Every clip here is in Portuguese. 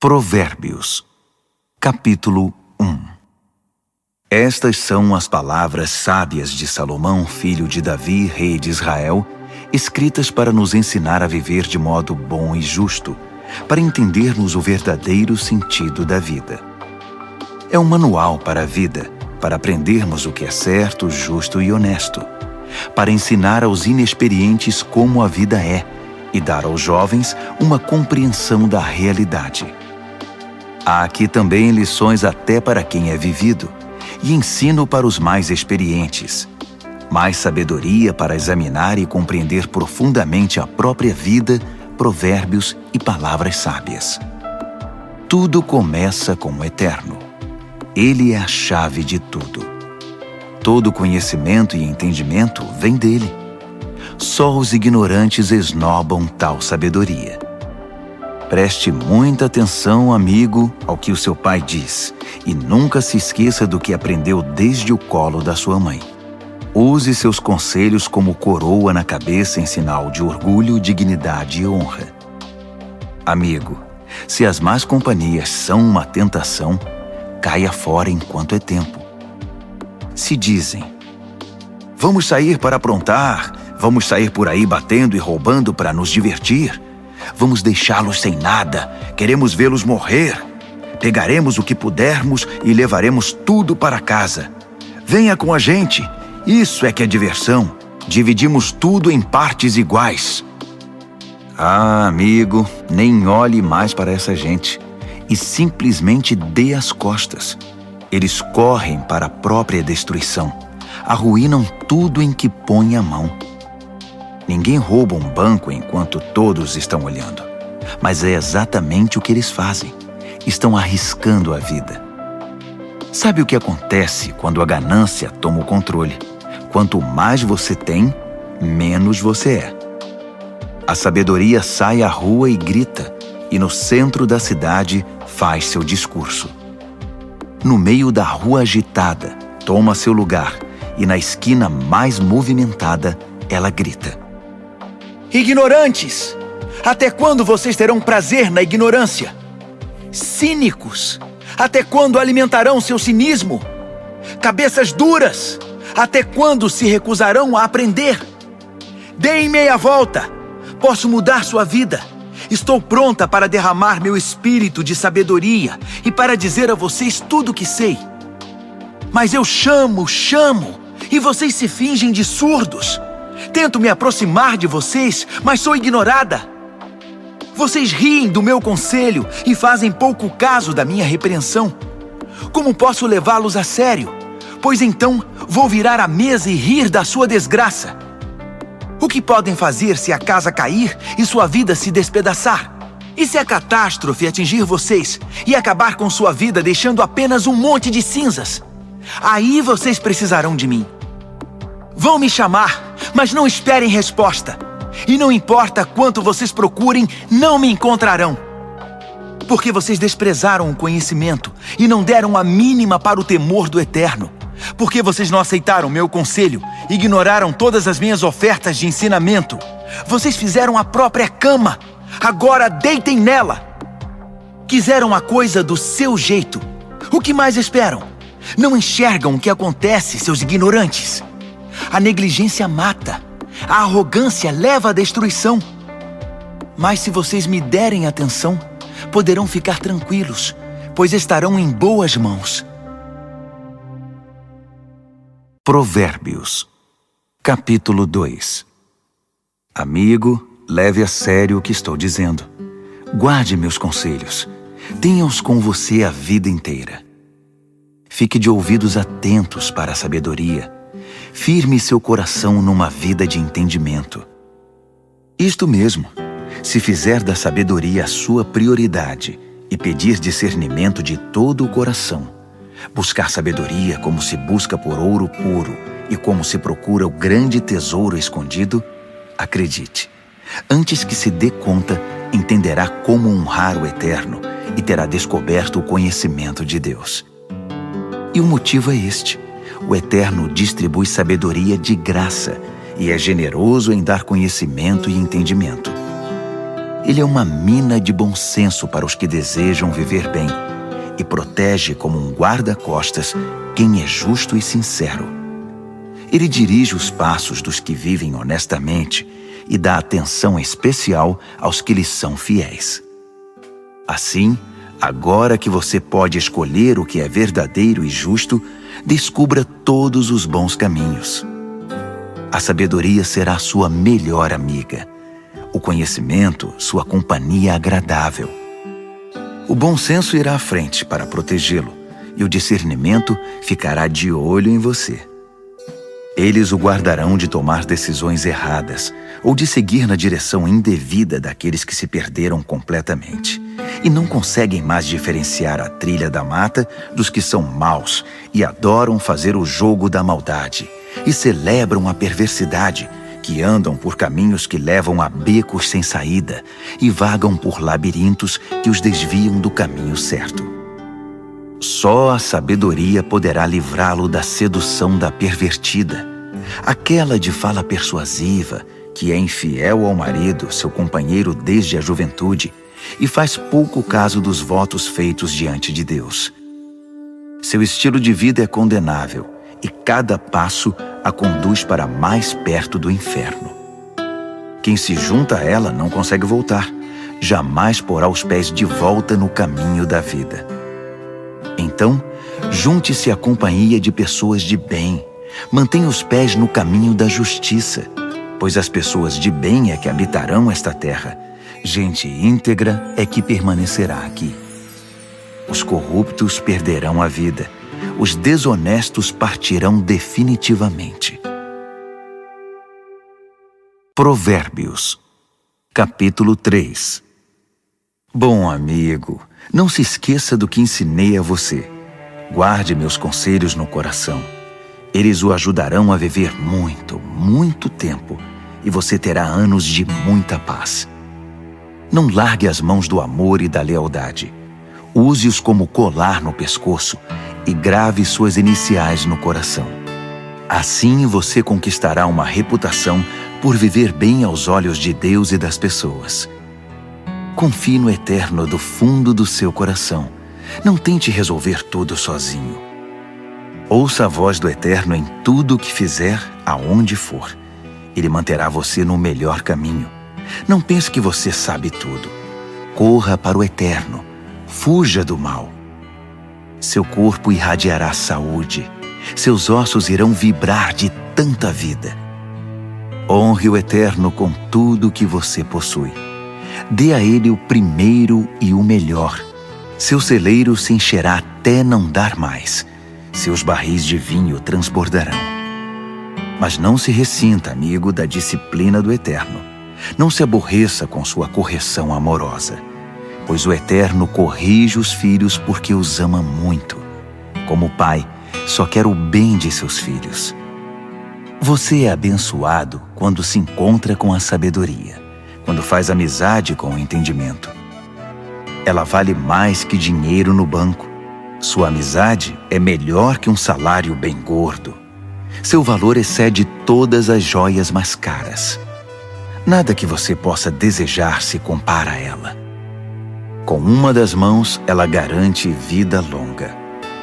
Provérbios, capítulo 1. Estas são as palavras sábias de Salomão, filho de Davi, rei de Israel, escritas para nos ensinar a viver de modo bom e justo, para entendermos o verdadeiro sentido da vida. É um manual para a vida, para aprendermos o que é certo, justo e honesto, para ensinar aos inexperientes como a vida é e dar aos jovens uma compreensão da realidade. Há aqui também lições até para quem é vivido, e ensino para os mais experientes, mais sabedoria para examinar e compreender profundamente a própria vida, provérbios e palavras sábias. Tudo começa com o Eterno. Ele é a chave de tudo. Todo conhecimento e entendimento vem dele. Só os ignorantes esnobam tal sabedoria. Preste muita atenção, amigo, ao que o seu pai diz, e nunca se esqueça do que aprendeu desde o colo da sua mãe. Use seus conselhos como coroa na cabeça em sinal de orgulho, dignidade e honra. Amigo, se as más companhias são uma tentação, caia fora enquanto é tempo. Se dizem, vamos sair para aprontar, vamos sair por aí batendo e roubando para nos divertir, vamos deixá-los sem nada, queremos vê-los morrer. Pegaremos o que pudermos e levaremos tudo para casa. Venha com a gente, isso é que é diversão. Dividimos tudo em partes iguais. Ah, amigo, nem olhe mais para essa gente e simplesmente dê as costas. Eles correm para a própria destruição, arruinam tudo em que põe a mão. Ninguém rouba um banco enquanto todos estão olhando, mas é exatamente o que eles fazem. Estão arriscando a vida. Sabe o que acontece quando a ganância toma o controle? Quanto mais você tem, menos você é. A sabedoria sai à rua e grita, e no centro da cidade faz seu discurso. No meio da rua agitada, toma seu lugar, e na esquina mais movimentada, ela grita. Ignorantes! Até quando vocês terão prazer na ignorância? Cínicos! Até quando alimentarão seu cinismo? Cabeças duras! Até quando se recusarão a aprender? Deem meia volta! Posso mudar sua vida! Estou pronta para derramar meu espírito de sabedoria e para dizer a vocês tudo o que sei. Mas eu chamo, e vocês se fingem de surdos. Tento me aproximar de vocês, mas sou ignorada. Vocês riem do meu conselho e fazem pouco caso da minha repreensão. Como posso levá-los a sério? Pois então vou virar a mesa e rir da sua desgraça. O que podem fazer se a casa cair e sua vida se despedaçar? E se a catástrofe atingir vocês e acabar com sua vida deixando apenas um monte de cinzas? Aí vocês precisarão de mim. Vão me chamar, mas não esperem resposta. E não importa quanto vocês procurem, não me encontrarão. Porque vocês desprezaram o conhecimento e não deram a mínima para o temor do Eterno. Porque vocês não aceitaram meu conselho, ignoraram todas as minhas ofertas de ensinamento. Vocês fizeram a própria cama, agora deitem nela. Quiseram a coisa do seu jeito. O que mais esperam? Não enxergam o que acontece, seus ignorantes. A negligência mata. A arrogância leva à destruição. Mas se vocês me derem atenção, poderão ficar tranquilos, pois estarão em boas mãos. Provérbios, capítulo 2. Amigo, leve a sério o que estou dizendo. Guarde meus conselhos. Tenha-os com você a vida inteira. Fique de ouvidos atentos para a sabedoria. Firme seu coração numa vida de entendimento. Isto mesmo, se fizer da sabedoria a sua prioridade e pedir discernimento de todo o coração, buscar sabedoria como se busca por ouro puro e como se procura o grande tesouro escondido, acredite, antes que se dê conta, entenderá como honrar o Eterno e terá descoberto o conhecimento de Deus. E o motivo é este. O Eterno distribui sabedoria de graça e é generoso em dar conhecimento e entendimento. Ele é uma mina de bom senso para os que desejam viver bem e protege como um guarda-costas quem é justo e sincero. Ele dirige os passos dos que vivem honestamente e dá atenção especial aos que lhes são fiéis. Assim, agora que você pode escolher o que é verdadeiro e justo, descubra todos os bons caminhos. A sabedoria será sua melhor amiga. O conhecimento, sua companhia agradável. O bom senso irá à frente para protegê-lo, e o discernimento ficará de olho em você. Eles o guardarão de tomar decisões erradas ou de seguir na direção indevida daqueles que se perderam completamente e não conseguem mais diferenciar a trilha da mata dos que são maus e adoram fazer o jogo da maldade e celebram a perversidade, que andam por caminhos que levam a becos sem saída e vagam por labirintos que os desviam do caminho certo. Só a sabedoria poderá livrá-lo da sedução da pervertida, aquela de fala persuasiva, que é infiel ao marido, seu companheiro desde a juventude, e faz pouco caso dos votos feitos diante de Deus. Seu estilo de vida é condenável, e cada passo a conduz para mais perto do inferno. Quem se junta a ela não consegue voltar, jamais porá os pés de volta no caminho da vida. Então, junte-se à companhia de pessoas de bem, mantenha os pés no caminho da justiça, pois as pessoas de bem é que habitarão esta terra, gente íntegra é que permanecerá aqui. Os corruptos perderão a vida, os desonestos partirão definitivamente. Provérbios, capítulo 3. Bom amigo, não se esqueça do que ensinei a você. Guarde meus conselhos no coração. Eles o ajudarão a viver muito, muito tempo, e você terá anos de muita paz. Não largue as mãos do amor e da lealdade. Use-os como colar no pescoço e grave suas iniciais no coração. Assim você conquistará uma reputação por viver bem aos olhos de Deus e das pessoas. Confie no Eterno do fundo do seu coração. Não tente resolver tudo sozinho. Ouça a voz do Eterno em tudo o que fizer, aonde for. Ele manterá você no melhor caminho. Não pense que você sabe tudo. Corra para o Eterno. Fuja do mal. Seu corpo irradiará saúde. Seus ossos irão vibrar de tanta vida. Honre o Eterno com tudo o que você possui. Dê a Ele o primeiro e o melhor. Seu celeiro se encherá até não dar mais. Seus barris de vinho transbordarão. Mas não se ressinta, amigo, da disciplina do Eterno. Não se aborreça com sua correção amorosa, pois o Eterno corrige os filhos porque os ama muito. Como pai, só quer o bem de seus filhos. Você é abençoado quando se encontra com a sabedoria, quando faz amizade com o entendimento. Ela vale mais que dinheiro no banco. Sua amizade é melhor que um salário bem gordo. Seu valor excede todas as joias mais caras. Nada que você possa desejar se compara a ela. Com uma das mãos, ela garante vida longa.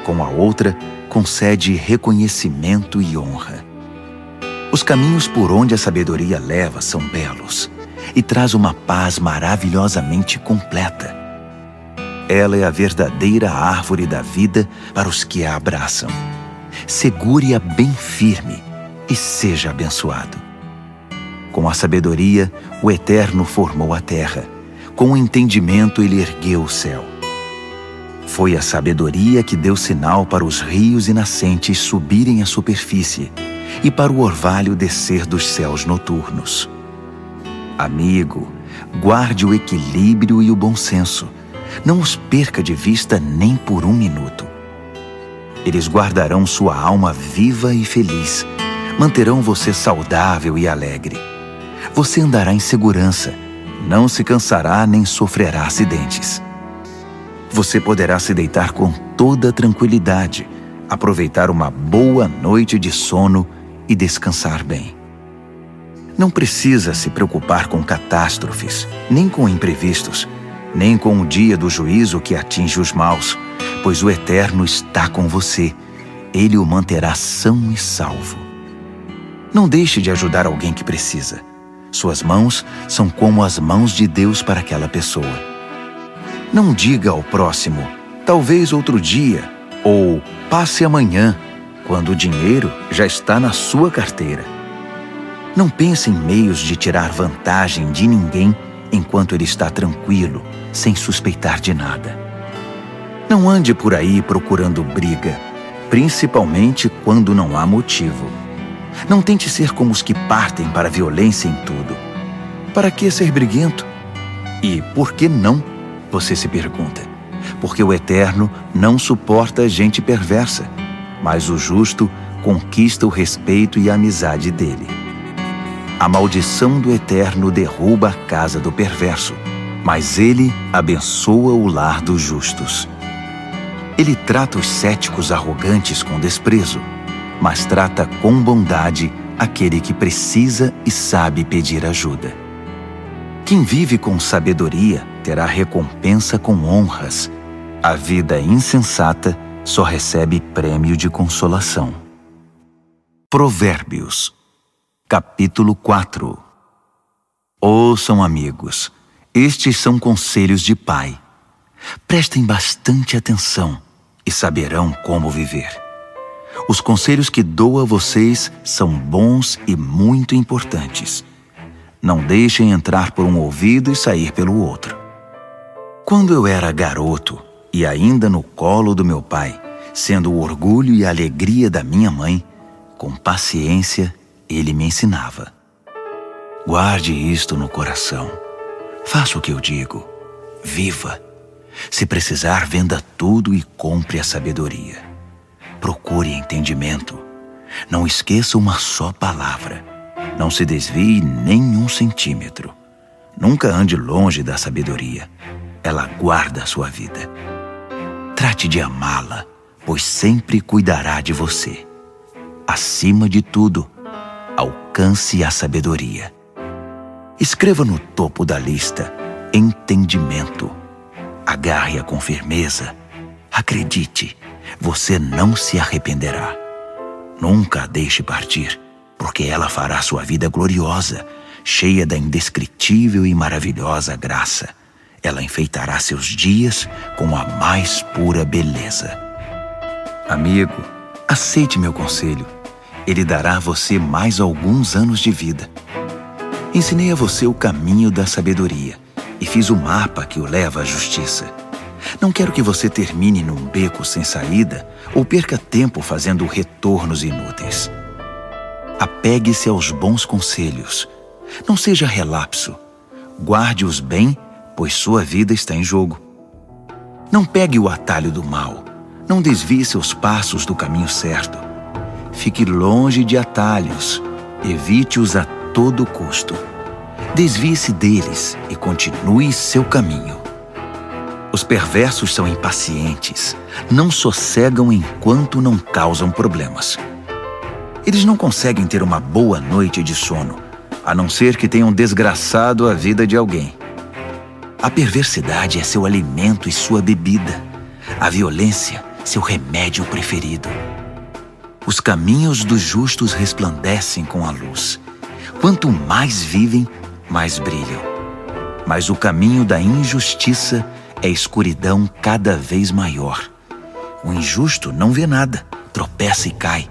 Com a outra, concede reconhecimento e honra. Os caminhos por onde a sabedoria leva são belos e traz uma paz maravilhosamente completa. Ela é a verdadeira árvore da vida para os que a abraçam. Segure-a bem firme e seja abençoado. Com a sabedoria, o Eterno formou a terra. Com o entendimento, ele ergueu o céu. Foi a sabedoria que deu sinal para os rios e nascentes subirem à superfície e para o orvalho descer dos céus noturnos. Amigo, guarde o equilíbrio e o bom senso. Não os perca de vista nem por um minuto. Eles guardarão sua alma viva e feliz. Manterão você saudável e alegre. Você andará em segurança. Não se cansará nem sofrerá acidentes. Você poderá se deitar com toda tranquilidade, aproveitar uma boa noite de sono e descansar bem. Não precisa se preocupar com catástrofes, nem com imprevistos, nem com o dia do juízo que atinge os maus, pois o Eterno está com você. Ele o manterá são e salvo. Não deixe de ajudar alguém que precisa. Suas mãos são como as mãos de Deus para aquela pessoa. Não diga ao próximo, talvez outro dia, ou passe amanhã, quando o dinheiro já está na sua carteira. Não pense em meios de tirar vantagem de ninguém enquanto ele está tranquilo, sem suspeitar de nada. Não ande por aí procurando briga, principalmente quando não há motivo. Não tente ser como os que partem para a violência em tudo. Para que ser briguento? E por que não? Você se pergunta. Porque o Eterno não suporta gente perversa, mas o justo conquista o respeito e a amizade dele. A maldição do Eterno derruba a casa do perverso, mas ele abençoa o lar dos justos. Ele trata os céticos arrogantes com desprezo, mas trata com bondade aquele que precisa e sabe pedir ajuda. Quem vive com sabedoria terá recompensa com honras. A vida insensata só recebe prêmio de consolação. Provérbios, capítulo 4. Ouçam, amigos, estes são conselhos de pai. Prestem bastante atenção e saberão como viver. Os conselhos que dou a vocês são bons e muito importantes. Não deixem entrar por um ouvido e sair pelo outro. Quando eu era garoto e ainda no colo do meu pai, sendo o orgulho e a alegria da minha mãe, com paciência ele me ensinava. Guarde isto no coração. Faça o que eu digo. Viva. Se precisar, venda tudo e compre a sabedoria. Procure entendimento. Não esqueça uma só palavra. Não se desvie nem 1 centímetro. Nunca ande longe da sabedoria. Ela guarda a sua vida. Trate de amá-la, pois sempre cuidará de você. Acima de tudo, alcance a sabedoria. Escreva no topo da lista entendimento. Agarre-a com firmeza. Acredite, você não se arrependerá. Nunca a deixe partir, porque ela fará sua vida gloriosa, cheia da indescritível e maravilhosa graça. Ela enfeitará seus dias com a mais pura beleza. Amigo, aceite meu conselho. Ele dará a você mais alguns anos de vida. Ensinei a você o caminho da sabedoria e fiz o mapa que o leva à justiça. Não quero que você termine num beco sem saída ou perca tempo fazendo retornos inúteis. Apegue-se aos bons conselhos. Não seja relapso. Guarde-os bem, pois sua vida está em jogo. Não pegue o atalho do mal. Não desvie seus passos do caminho certo. Fique longe de atalhos. Evite-os a todo custo. Desvie-se deles e continue seu caminho. Os perversos são impacientes. Não sossegam enquanto não causam problemas. Eles não conseguem ter uma boa noite de sono, a não ser que tenham desgraçado a vida de alguém. A perversidade é seu alimento e sua bebida. A violência, seu remédio preferido. Os caminhos dos justos resplandecem com a luz. Quanto mais vivem, mais brilham. Mas o caminho da injustiça é escuridão cada vez maior. O injusto não vê nada, tropeça e cai,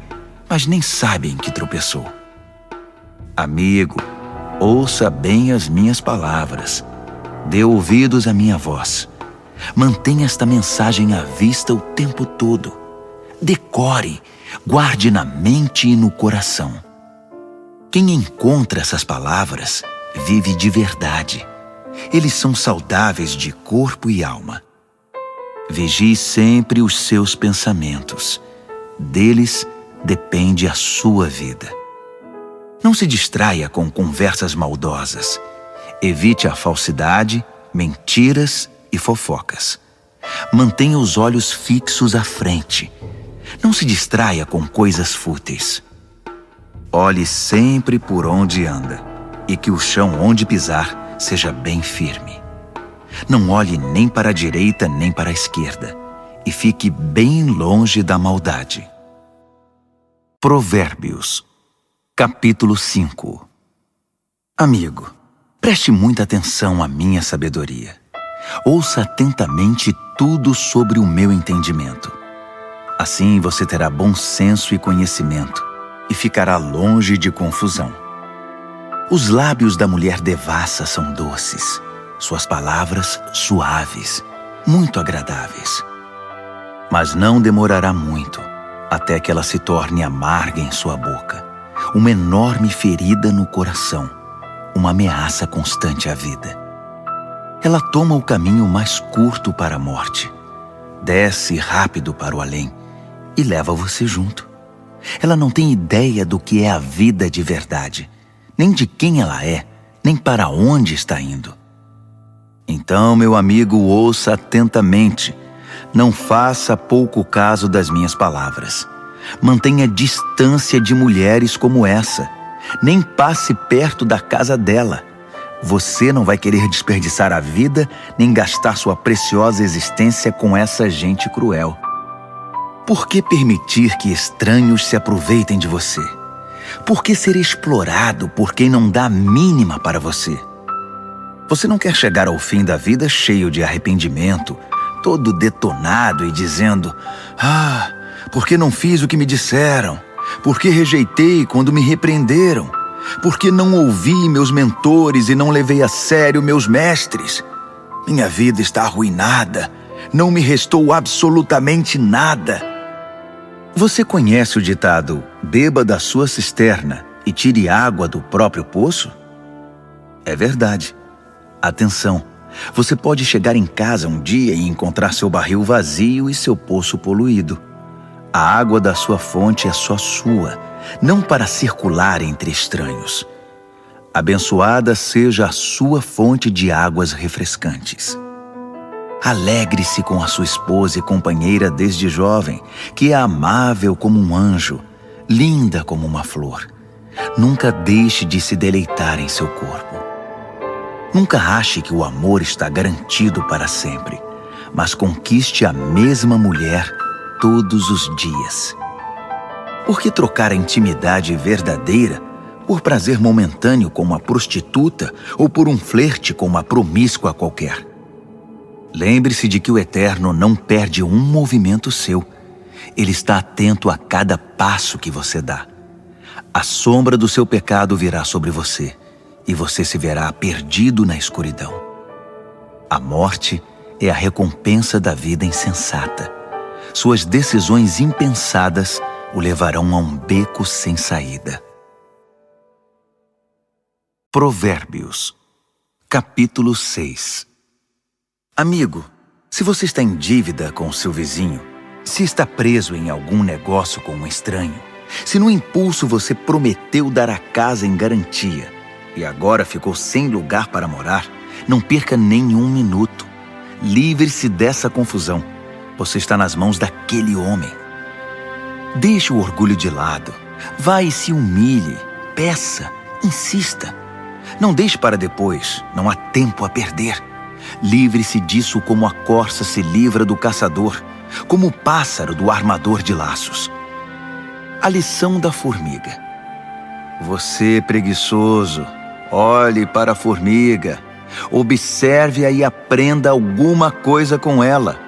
mas nem sabe em que tropeçou. Amigo, ouça bem as minhas palavras. Dê ouvidos à minha voz. Mantenha esta mensagem à vista o tempo todo. Decore, guarde na mente e no coração. Quem encontra essas palavras vive de verdade. Eles são saudáveis de corpo e alma. Vigie sempre os seus pensamentos. Deles depende a sua vida. Não se distraia com conversas maldosas. Evite a falsidade, mentiras e fofocas. Mantenha os olhos fixos à frente. Não se distraia com coisas fúteis. Olhe sempre por onde anda. e que o chão onde pisar seja bem firme. Não olhe nem para a direita nem para a esquerda, e fique bem longe da maldade. Provérbios, capítulo 5. Amigo, preste muita atenção à minha sabedoria. Ouça atentamente tudo sobre o meu entendimento. Assim você terá bom senso e conhecimento, e ficará longe de confusão. Os lábios da mulher devassa são doces, suas palavras suaves, muito agradáveis. Mas não demorará muito, até que ela se torne amarga em sua boca, uma enorme ferida no coração, uma ameaça constante à vida. Ela toma o caminho mais curto para a morte, desce rápido para o além e leva você junto. Ela não tem ideia do que é a vida de verdade, nem de quem ela é, nem para onde está indo. Então, meu amigo, ouça atentamente. Não faça pouco caso das minhas palavras. Mantenha distância de mulheres como essa. Nem passe perto da casa dela. Você não vai querer desperdiçar a vida nem gastar sua preciosa existência com essa gente cruel. Por que permitir que estranhos se aproveitem de você? Por que ser explorado por quem não dá a mínima para você? Você não quer chegar ao fim da vida cheio de arrependimento, todo detonado e dizendo: "Ah, por que não fiz o que me disseram? Por que rejeitei quando me repreenderam? Por que não ouvi meus mentores e não levei a sério meus mestres? Minha vida está arruinada. Não me restou absolutamente nada." Você conhece o ditado: "Beba da sua cisterna e tire água do próprio poço"? É verdade. Atenção, você pode chegar em casa um dia e encontrar seu barril vazio e seu poço poluído. A água da sua fonte é só sua, não para circular entre estranhos. Abençoada seja a sua fonte de águas refrescantes. Alegre-se com a sua esposa e companheira desde jovem, que é amável como um anjo, linda como uma flor. Nunca deixe de se deleitar em seu corpo. Nunca ache que o amor está garantido para sempre, mas conquiste a mesma mulher todos os dias. Por que trocar a intimidade verdadeira por prazer momentâneo com uma prostituta ou por um flerte com uma promíscua qualquer? Lembre-se de que o Eterno não perde um movimento seu. Ele está atento a cada passo que você dá. A sombra do seu pecado virá sobre você, e você se verá perdido na escuridão. A morte é a recompensa da vida insensata. Suas decisões impensadas o levarão a um beco sem saída. Provérbios, capítulo 6. Amigo, se você está em dívida com o seu vizinho, se está preso em algum negócio com um estranho, se no impulso você prometeu dar a casa em garantia e agora ficou sem lugar para morar, não perca nenhum minuto. Livre-se dessa confusão. Você está nas mãos daquele homem. Deixe o orgulho de lado. Vá e se humilhe. Peça. Insista. Não deixe para depois. Não há tempo a perder. Livre-se disso como a corça se livra do caçador, como o pássaro do armador de laços. A lição da formiga. Você, preguiçoso, olhe para a formiga, observe-a e aprenda alguma coisa com ela.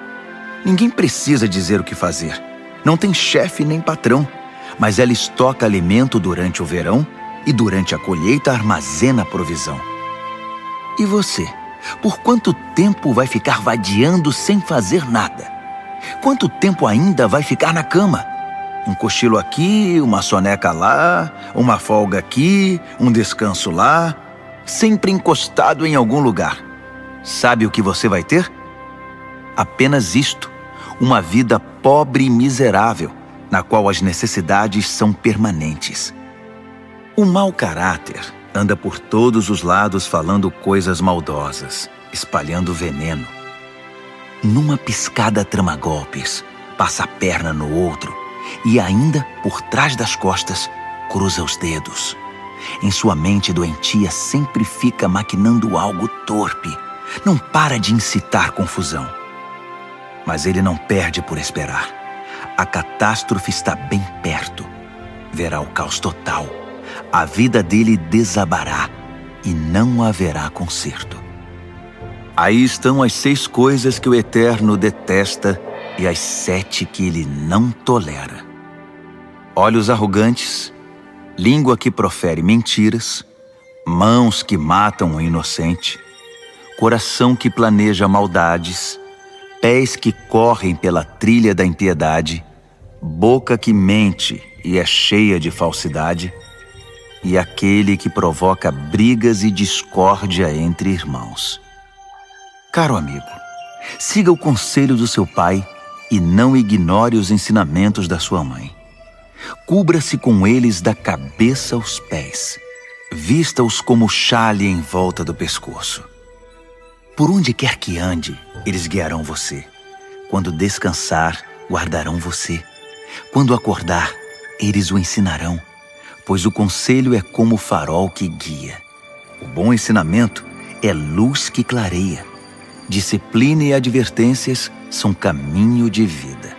Ninguém precisa dizer o que fazer. Não tem chefe nem patrão, mas ela estoca alimento durante o verão e durante a colheita armazena provisão. E você, por quanto tempo vai ficar vadiando sem fazer nada? Quanto tempo ainda vai ficar na cama? Um cochilo aqui, uma soneca lá, uma folga aqui, um descanso lá, sempre encostado em algum lugar. Sabe o que você vai ter? Apenas isto, uma vida pobre e miserável, na qual as necessidades são permanentes. O mau caráter anda por todos os lados falando coisas maldosas, espalhando veneno. Numa piscada trama golpes, passa a perna no outro, e ainda, por trás das costas, cruza os dedos. Em sua mente doentia sempre fica maquinando algo torpe. Não para de incitar confusão. Mas ele não perde por esperar. A catástrofe está bem perto. Verá o caos total. A vida dele desabará e não haverá conserto. Aí estão as 6 coisas que o Eterno detesta e as 7 que ele não tolera: olhos arrogantes, língua que profere mentiras, mãos que matam o inocente, coração que planeja maldades, pés que correm pela trilha da impiedade, boca que mente e é cheia de falsidade, e aquele que provoca brigas e discórdia entre irmãos. Caro amigo, siga o conselho do seu pai e não ignore os ensinamentos da sua mãe. Cubra-se com eles da cabeça aos pés. Vista-os como xale em volta do pescoço. Por onde quer que ande, eles guiarão você. Quando descansar, guardarão você. Quando acordar, eles o ensinarão, pois o conselho é como o farol que guia. O bom ensinamento é luz que clareia. Disciplina e advertências são caminho de vida.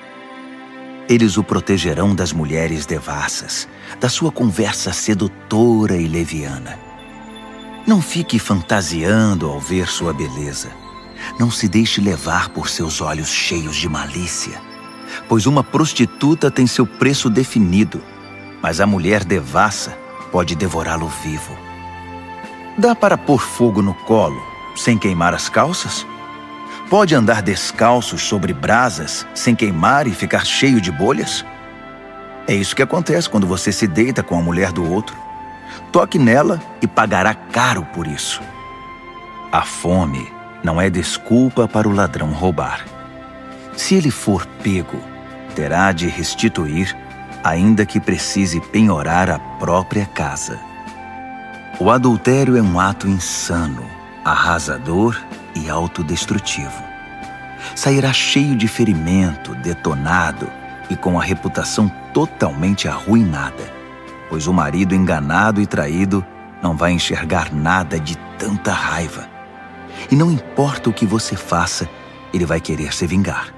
Eles o protegerão das mulheres devassas, da sua conversa sedutora e leviana. Não fique fantasiando ao ver sua beleza. Não se deixe levar por seus olhos cheios de malícia, pois uma prostituta tem seu preço definido, mas a mulher devassa pode devorá-lo vivo. Dá para pôr fogo no colo sem queimar as calças? Pode andar descalços sobre brasas sem queimar e ficar cheio de bolhas? É isso que acontece quando você se deita com a mulher do outro. Toque nela e pagará caro por isso. A fome não é desculpa para o ladrão roubar. Se ele for pego, terá de restituir, ainda que precise penhorar a própria casa. O adultério é um ato insano, arrasador e autodestrutivo. Sairá cheio de ferimento, detonado e com a reputação totalmente arruinada, pois o marido enganado e traído não vai enxergar nada de tanta raiva. E não importa o que você faça, ele vai querer se vingar.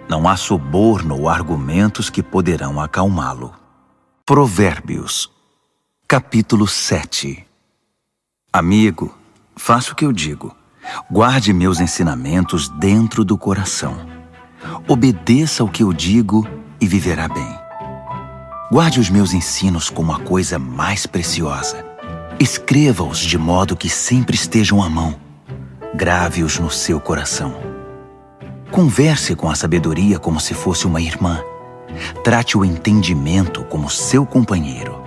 Não há suborno ou argumentos que poderão acalmá-lo. Provérbios, capítulo 7. Amigo, faça o que eu digo. Guarde meus ensinamentos dentro do coração. Obedeça ao que eu digo e viverá bem. Guarde os meus ensinos como a coisa mais preciosa. Escreva-os de modo que sempre estejam à mão. Grave-os no seu coração. Converse com a sabedoria como se fosse uma irmã. Trate o entendimento como seu companheiro.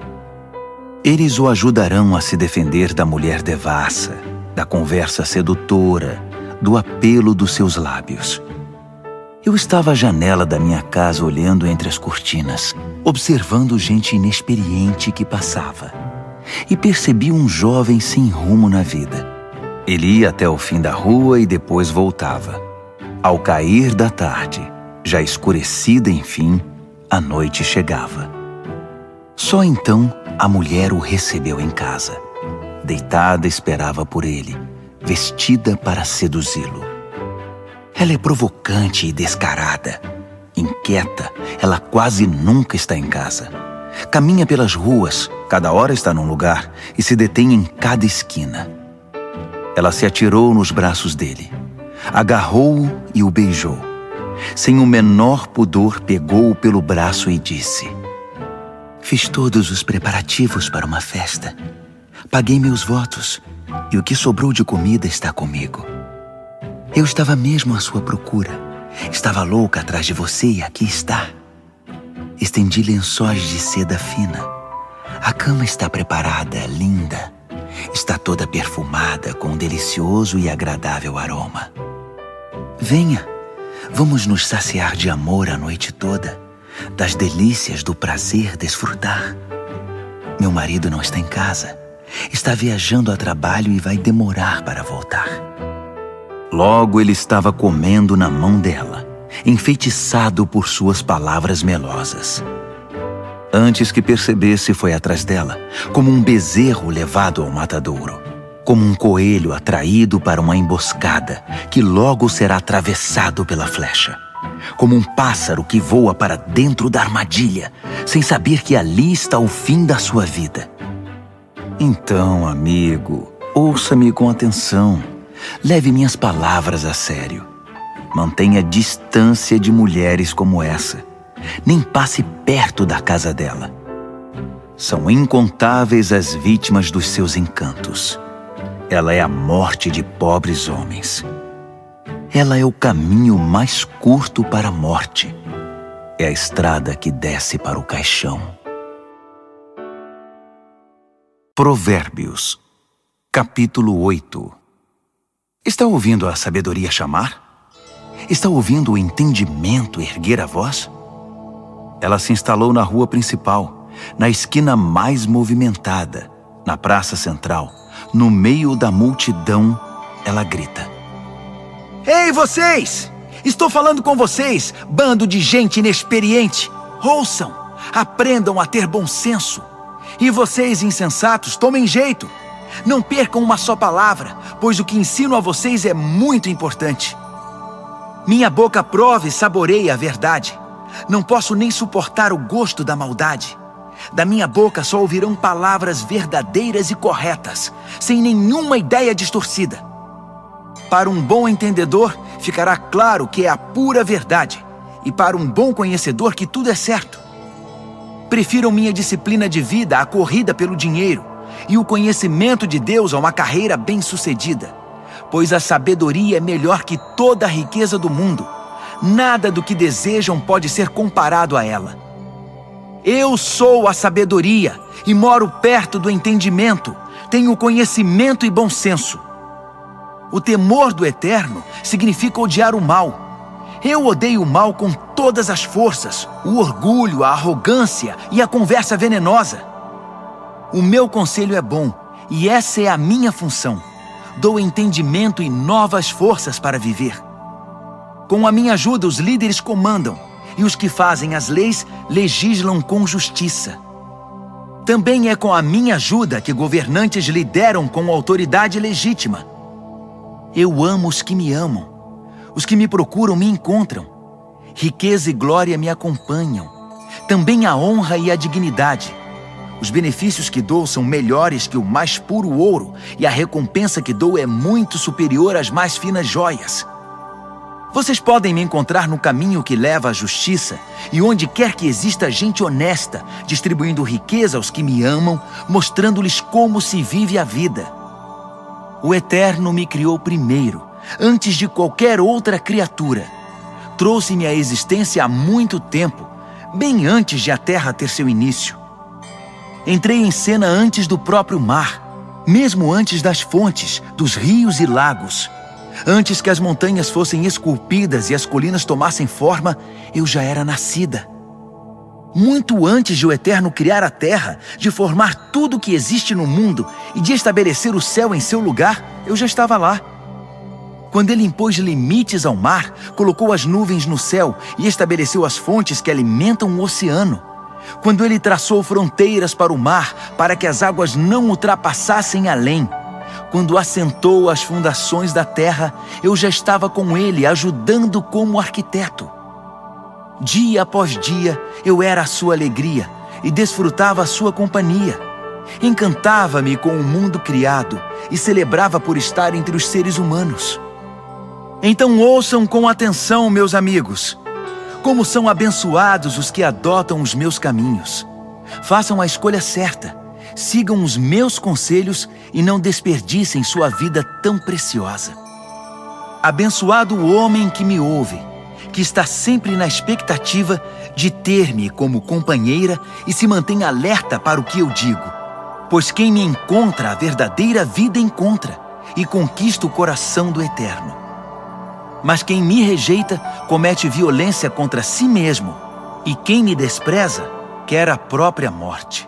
Eles o ajudarão a se defender da mulher devassa, da conversa sedutora, do apelo dos seus lábios. Eu estava à janela da minha casa olhando entre as cortinas, observando gente inexperiente que passava, e percebi um jovem sem rumo na vida. Ele ia até o fim da rua e depois voltava. Ao cair da tarde, já escurecida enfim, a noite chegava. Só então a mulher o recebeu em casa. Deitada esperava por ele, vestida para seduzi-lo. Ela é provocante e descarada. Inquieta, ela quase nunca está em casa. Caminha pelas ruas, cada hora está num lugar e se detém em cada esquina. Ela se atirou nos braços dele, agarrou-o e o beijou. Sem o menor pudor, pegou-o pelo braço e disse: "Fiz todos os preparativos para uma festa. Paguei meus votos e o que sobrou de comida está comigo. Eu estava mesmo à sua procura. Estava louca atrás de você e aqui está. Estendi lençóis de seda fina. A cama está preparada, linda. Está toda perfumada com um delicioso e agradável aroma. Venha, vamos nos saciar de amor a noite toda, das delícias do prazer desfrutar. Meu marido não está em casa. Está viajando a trabalho e vai demorar para voltar." Logo ele estava comendo na mão dela, enfeitiçado por suas palavras melosas. Antes que percebesse, foi atrás dela, como um bezerro levado ao matadouro, como um coelho atraído para uma emboscada, que logo será atravessado pela flecha, como um pássaro que voa para dentro da armadilha, sem saber que ali está o fim da sua vida. Então, amigo, ouça-me com atenção. Leve minhas palavras a sério. Mantenha distância de mulheres como essa. Nem passe perto da casa dela. São incontáveis as vítimas dos seus encantos. Ela é a morte de pobres homens. Ela é o caminho mais curto para a morte. É a estrada que desce para o caixão. Provérbios, capítulo 8. Está ouvindo a sabedoria chamar? Está ouvindo o entendimento erguer a voz? Ela se instalou na rua principal, na esquina mais movimentada, na praça central, no meio da multidão, ela grita: Ei, vocês! Estou falando com vocês, bando de gente inexperiente. Ouçam, aprendam a ter bom senso. E vocês, insensatos, tomem jeito. Não percam uma só palavra, pois o que ensino a vocês é muito importante. Minha boca prova e saboreia a verdade. Não posso nem suportar o gosto da maldade. Da minha boca só ouvirão palavras verdadeiras e corretas, sem nenhuma ideia distorcida. Para um bom entendedor, ficará claro que é a pura verdade, e para um bom conhecedor que tudo é certo. Prefiram minha disciplina de vida à corrida pelo dinheiro, e o conhecimento de Deus a uma carreira bem-sucedida, pois a sabedoria é melhor que toda a riqueza do mundo. Nada do que desejam pode ser comparado a ela. Eu sou a sabedoria e moro perto do entendimento. Tenho conhecimento e bom senso. O temor do Eterno significa odiar o mal. Eu odeio o mal com todas as forças, o orgulho, a arrogância e a conversa venenosa. O meu conselho é bom e essa é a minha função. Dou entendimento e novas forças para viver. Com a minha ajuda, os líderes comandam, e os que fazem as leis legislam com justiça. Também é com a minha ajuda que governantes lideram com autoridade legítima. Eu amo os que me amam. Os que me procuram me encontram. Riqueza e glória me acompanham. Também a honra e a dignidade. Os benefícios que dou são melhores que o mais puro ouro, e a recompensa que dou é muito superior às mais finas joias. Vocês podem me encontrar no caminho que leva à justiça e onde quer que exista gente honesta, distribuindo riqueza aos que me amam, mostrando-lhes como se vive a vida. O Eterno me criou primeiro, antes de qualquer outra criatura. Trouxe-me à existência há muito tempo, bem antes de a terra ter seu início. Entrei em cena antes do próprio mar, mesmo antes das fontes, dos rios e lagos. Antes que as montanhas fossem esculpidas e as colinas tomassem forma, eu já era nascida. Muito antes de o Eterno criar a terra, de formar tudo o que existe no mundo e de estabelecer o céu em seu lugar, eu já estava lá. Quando ele impôs limites ao mar, colocou as nuvens no céu e estabeleceu as fontes que alimentam o oceano. Quando ele traçou fronteiras para o mar, para que as águas não ultrapassassem além. Quando assentou as fundações da terra, eu já estava com ele, ajudando como arquiteto. Dia após dia, eu era a sua alegria e desfrutava a sua companhia. Encantava-me com o mundo criado e celebrava por estar entre os seres humanos. Então ouçam com atenção, meus amigos. Como são abençoados os que adotam os meus caminhos. Façam a escolha certa. Sigam os meus conselhos e não desperdicem sua vida tão preciosa. Abençoado o homem que me ouve, que está sempre na expectativa de ter-me como companheira e se mantém alerta para o que eu digo. Pois quem me encontra a verdadeira vida encontra e conquista o coração do Eterno. Mas quem me rejeita comete violência contra si mesmo, e quem me despreza quer a própria morte.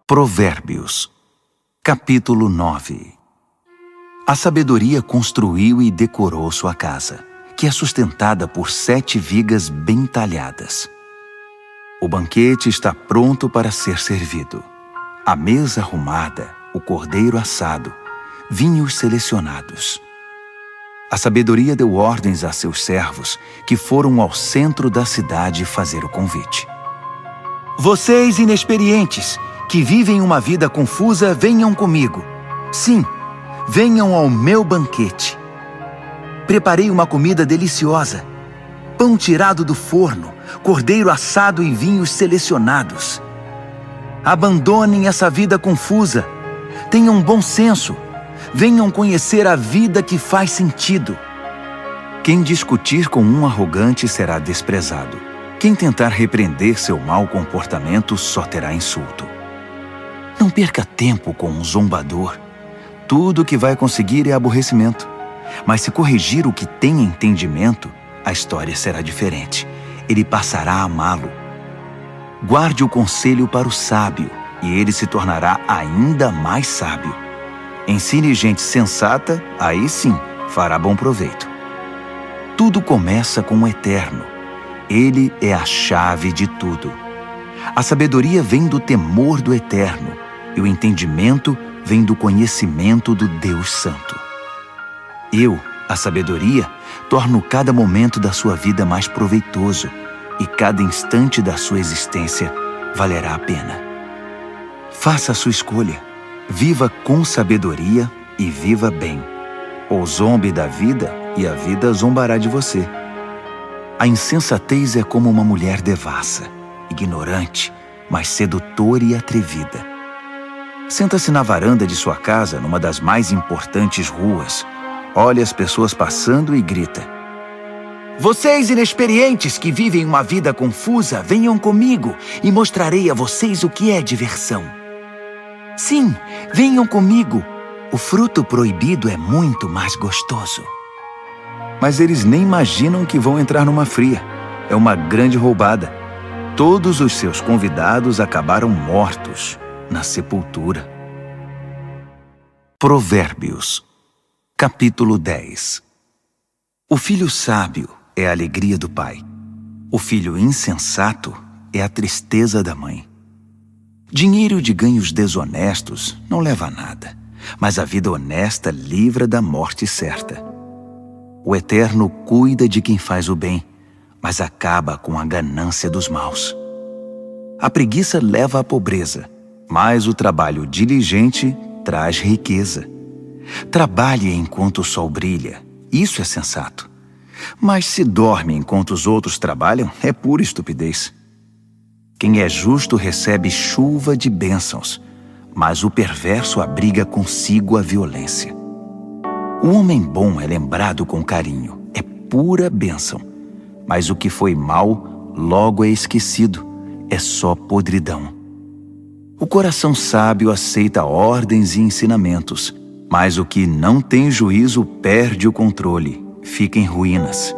Provérbios, capítulo 9. A sabedoria construiu e decorou sua casa, que é sustentada por 7 vigas bem talhadas. O banquete está pronto para ser servido. A mesa arrumada, o cordeiro assado, vinhos selecionados. A sabedoria deu ordens a seus servos, que foram ao centro da cidade fazer o convite. Vocês inexperientes, que vivem uma vida confusa, venham comigo. Sim, venham ao meu banquete. Preparei uma comida deliciosa. Pão tirado do forno, cordeiro assado e vinhos selecionados. Abandonem essa vida confusa. Tenham bom senso. Venham conhecer a vida que faz sentido. Quem discutir com um arrogante será desprezado. Quem tentar repreender seu mau comportamento só terá insulto. Não perca tempo com um zombador. Tudo o que vai conseguir é aborrecimento. Mas se corrigir o que tem entendimento, a história será diferente. Ele passará a amá-lo. Guarde o conselho para o sábio, e ele se tornará ainda mais sábio. Ensine gente sensata, aí sim fará bom proveito. Tudo começa com o Eterno. Ele é a chave de tudo. A sabedoria vem do temor do Eterno, e o entendimento vem do conhecimento do Deus Santo. Eu, a sabedoria, torno cada momento da sua vida mais proveitoso, e cada instante da sua existência valerá a pena. Faça a sua escolha. Viva com sabedoria e viva bem. Ou zombe da vida e a vida zombará de você. A insensatez é como uma mulher devassa, ignorante, mas sedutora e atrevida. Senta-se na varanda de sua casa, numa das mais importantes ruas, olha as pessoas passando e grita: Vocês inexperientes que vivem uma vida confusa, venham comigo e mostrarei a vocês o que é diversão. Sim, venham comigo. O fruto proibido é muito mais gostoso. Mas eles nem imaginam que vão entrar numa fria. É uma grande roubada. Todos os seus convidados acabaram mortos na sepultura. Provérbios, capítulo 10. O filho sábio é a alegria do pai. O filho insensato é a tristeza da mãe. Dinheiro de ganhos desonestos não leva a nada, mas a vida honesta livra da morte certa. O Eterno cuida de quem faz o bem, mas acaba com a ganância dos maus. A preguiça leva à pobreza, mas o trabalho diligente traz riqueza. Trabalhe enquanto o sol brilha, isso é sensato. Mas se dorme enquanto os outros trabalham, é pura estupidez. Quem é justo recebe chuva de bênçãos, mas o perverso abriga consigo a violência. O homem bom é lembrado com carinho, é pura bênção, mas o que foi mal logo é esquecido, é só podridão. O coração sábio aceita ordens e ensinamentos, mas o que não tem juízo perde o controle, fica em ruínas.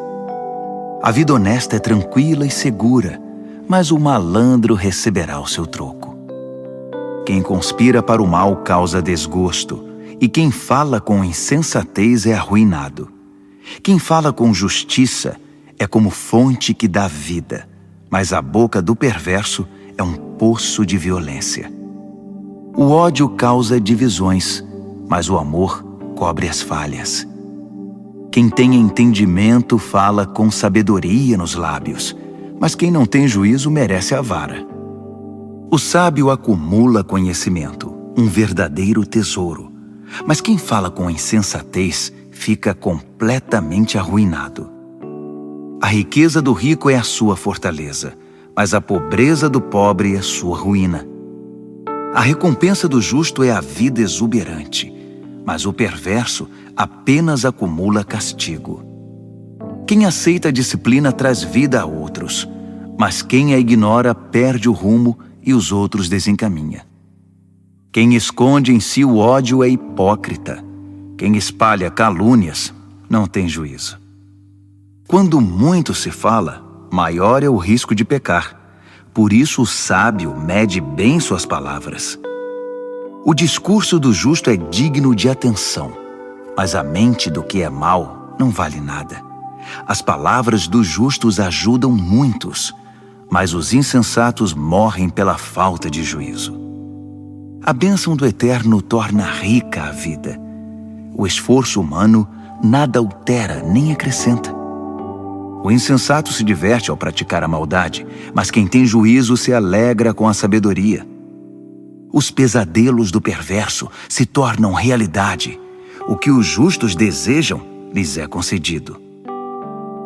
A vida honesta é tranquila e segura, mas o malandro receberá o seu troco. Quem conspira para o mal causa desgosto, e quem fala com insensatez é arruinado. Quem fala com justiça é como fonte que dá vida, mas a boca do perverso é um poço de violência. O ódio causa divisões, mas o amor cobre as falhas. Quem tem entendimento fala com sabedoria nos lábios, mas quem não tem juízo merece a vara. O sábio acumula conhecimento, um verdadeiro tesouro, mas quem fala com insensatez fica completamente arruinado. A riqueza do rico é a sua fortaleza, mas a pobreza do pobre é sua ruína. A recompensa do justo é a vida exuberante, mas o perverso apenas acumula castigo. Quem aceita a disciplina traz vida a outros, mas quem a ignora perde o rumo e os outros desencaminha. Quem esconde em si o ódio é hipócrita. Quem espalha calúnias não tem juízo. Quando muito se fala, maior é o risco de pecar. Por isso o sábio mede bem suas palavras. O discurso do justo é digno de atenção, mas a mente do que é mau não vale nada. As palavras dos justos ajudam muitos, mas os insensatos morrem pela falta de juízo. A bênção do Eterno torna rica a vida. O esforço humano nada altera nem acrescenta. O insensato se diverte ao praticar a maldade, mas quem tem juízo se alegra com a sabedoria. Os pesadelos do perverso se tornam realidade. O que os justos desejam lhes é concedido.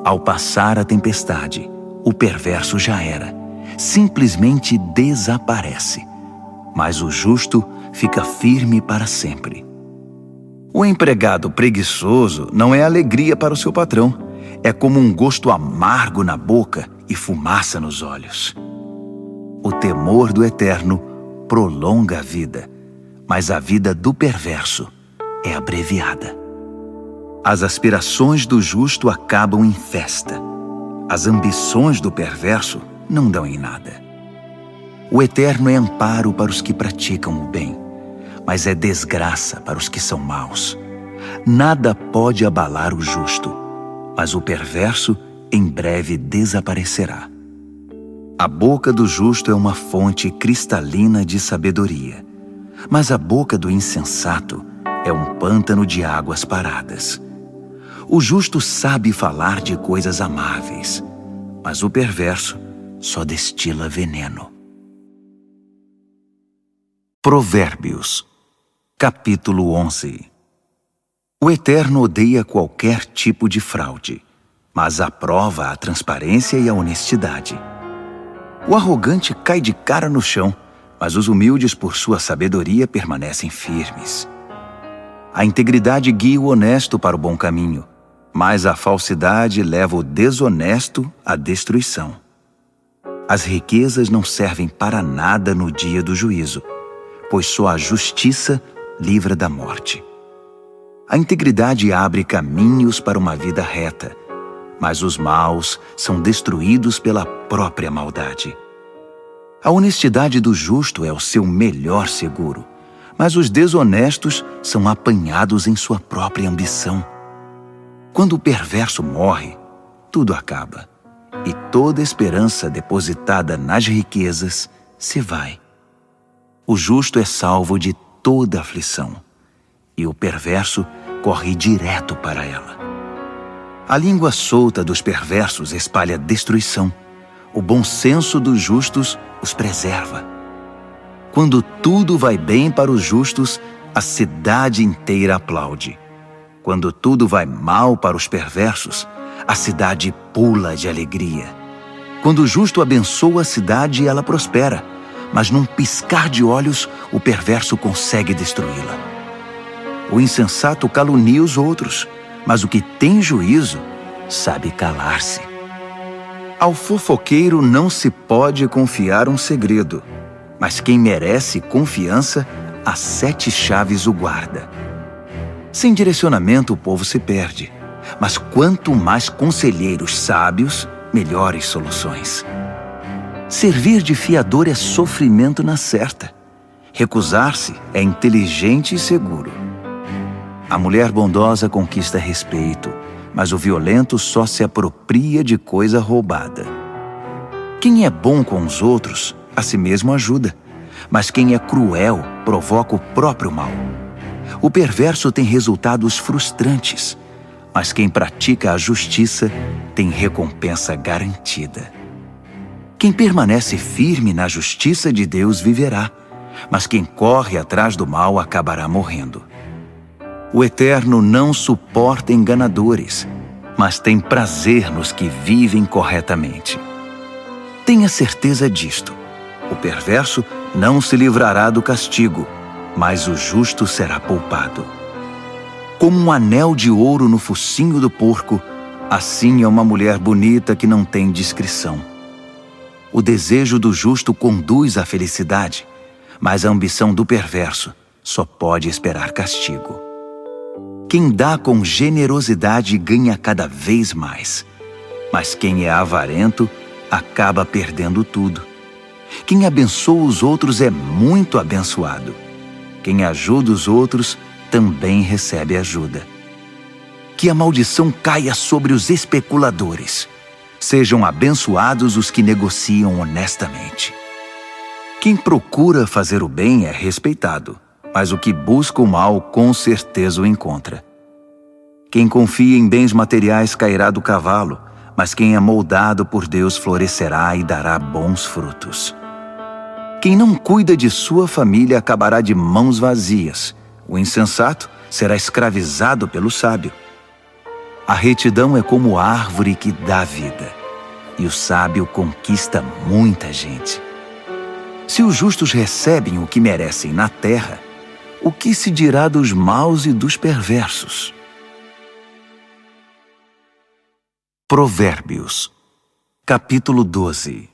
Ao passar a tempestade, o perverso já era. Simplesmente desaparece. Mas o justo fica firme para sempre. O empregado preguiçoso não é alegria para o seu patrão. É como um gosto amargo na boca e fumaça nos olhos. O temor do Eterno prolonga a vida, mas a vida do perverso é abreviada. As aspirações do justo acabam em festa. As ambições do perverso não dão em nada. O Eterno é amparo para os que praticam o bem, mas é desgraça para os que são maus. Nada pode abalar o justo, mas o perverso em breve desaparecerá. A boca do justo é uma fonte cristalina de sabedoria, mas a boca do insensato é um pântano de águas paradas. O justo sabe falar de coisas amáveis, mas o perverso só destila veneno. Provérbios, capítulo 11. O Eterno odeia qualquer tipo de fraude, mas aprova a transparência e a honestidade. O arrogante cai de cara no chão, mas os humildes, por sua sabedoria, permanecem firmes. A integridade guia o honesto para o bom caminho, mas a falsidade leva o desonesto à destruição. As riquezas não servem para nada no dia do juízo, pois só a justiça livra da morte. A integridade abre caminhos para uma vida reta, mas os maus são destruídos pela própria maldade. A honestidade do justo é o seu melhor seguro, mas os desonestos são apanhados em sua própria ambição. Quando o perverso morre, tudo acaba, e toda esperança depositada nas riquezas se vai. O justo é salvo de toda aflição, e o perverso corre direto para ela. A língua solta dos perversos espalha destruição. O bom senso dos justos os preserva. Quando tudo vai bem para os justos, a cidade inteira aplaude. Quando tudo vai mal para os perversos, a cidade pula de alegria. Quando o justo abençoa a cidade, ela prospera, mas num piscar de olhos, o perverso consegue destruí-la. O insensato calunia os outros, mas o que tem juízo sabe calar-se. Ao fofoqueiro não se pode confiar um segredo, mas quem merece confiança, as 7 chaves o guarda. Sem direcionamento o povo se perde, mas quanto mais conselheiros sábios, melhores soluções. Servir de fiador é sofrimento na certa. Recusar-se é inteligente e seguro. A mulher bondosa conquista respeito, mas o violento só se apropria de coisa roubada. Quem é bom com os outros, a si mesmo ajuda, mas quem é cruel provoca o próprio mal. O perverso tem resultados frustrantes, mas quem pratica a justiça tem recompensa garantida. Quem permanece firme na justiça de Deus viverá, mas quem corre atrás do mal acabará morrendo. O Eterno não suporta enganadores, mas tem prazer nos que vivem corretamente. Tenha certeza disto: o perverso não se livrará do castigo, mas o justo será poupado. Como um anel de ouro no focinho do porco, assim é uma mulher bonita que não tem discrição. O desejo do justo conduz à felicidade, mas a ambição do perverso só pode esperar castigo. Quem dá com generosidade ganha cada vez mais, mas quem é avarento acaba perdendo tudo. Quem abençoa os outros é muito abençoado. Quem ajuda os outros também recebe ajuda. Que a maldição caia sobre os especuladores, Sejam abençoados os que negociam honestamente. Quem procura fazer o bem é respeitado, mas o que busca o mal com certeza o encontra. Quem confia em bens materiais cairá do cavalo, mas quem é moldado por Deus florescerá e dará bons frutos. Quem não cuida de sua família acabará de mãos vazias. O insensato será escravizado pelo sábio. A retidão é como árvore que dá vida, e o sábio conquista muita gente. Se os justos recebem o que merecem na terra, o que se dirá dos maus e dos perversos? Provérbios, capítulo 12.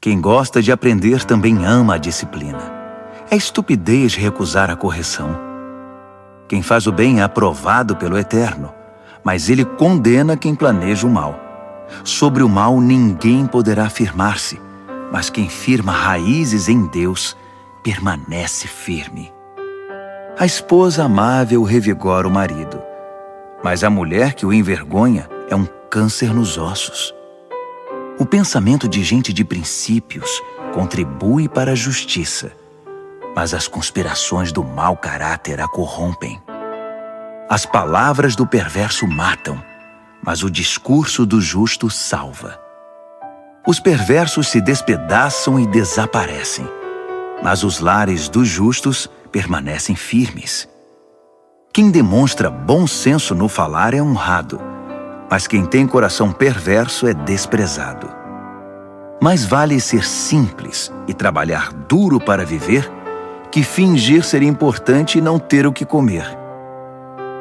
Quem gosta de aprender também ama a disciplina. É estupidez recusar a correção. Quem faz o bem é aprovado pelo Eterno, mas ele condena quem planeja o mal. Sobre o mal ninguém poderá firmar-se, mas quem firma raízes em Deus permanece firme. A esposa amável revigora o marido, mas a mulher que o envergonha é um câncer nos ossos. O pensamento de gente de princípios contribui para a justiça, mas as conspirações do mau caráter a corrompem. As palavras do perverso matam, mas o discurso do justo salva. Os perversos se despedaçam e desaparecem, mas os lares dos justos permanecem firmes. Quem demonstra bom senso no falar é honrado, mas quem tem coração perverso é desprezado. Mais vale ser simples e trabalhar duro para viver que fingir ser importante e não ter o que comer.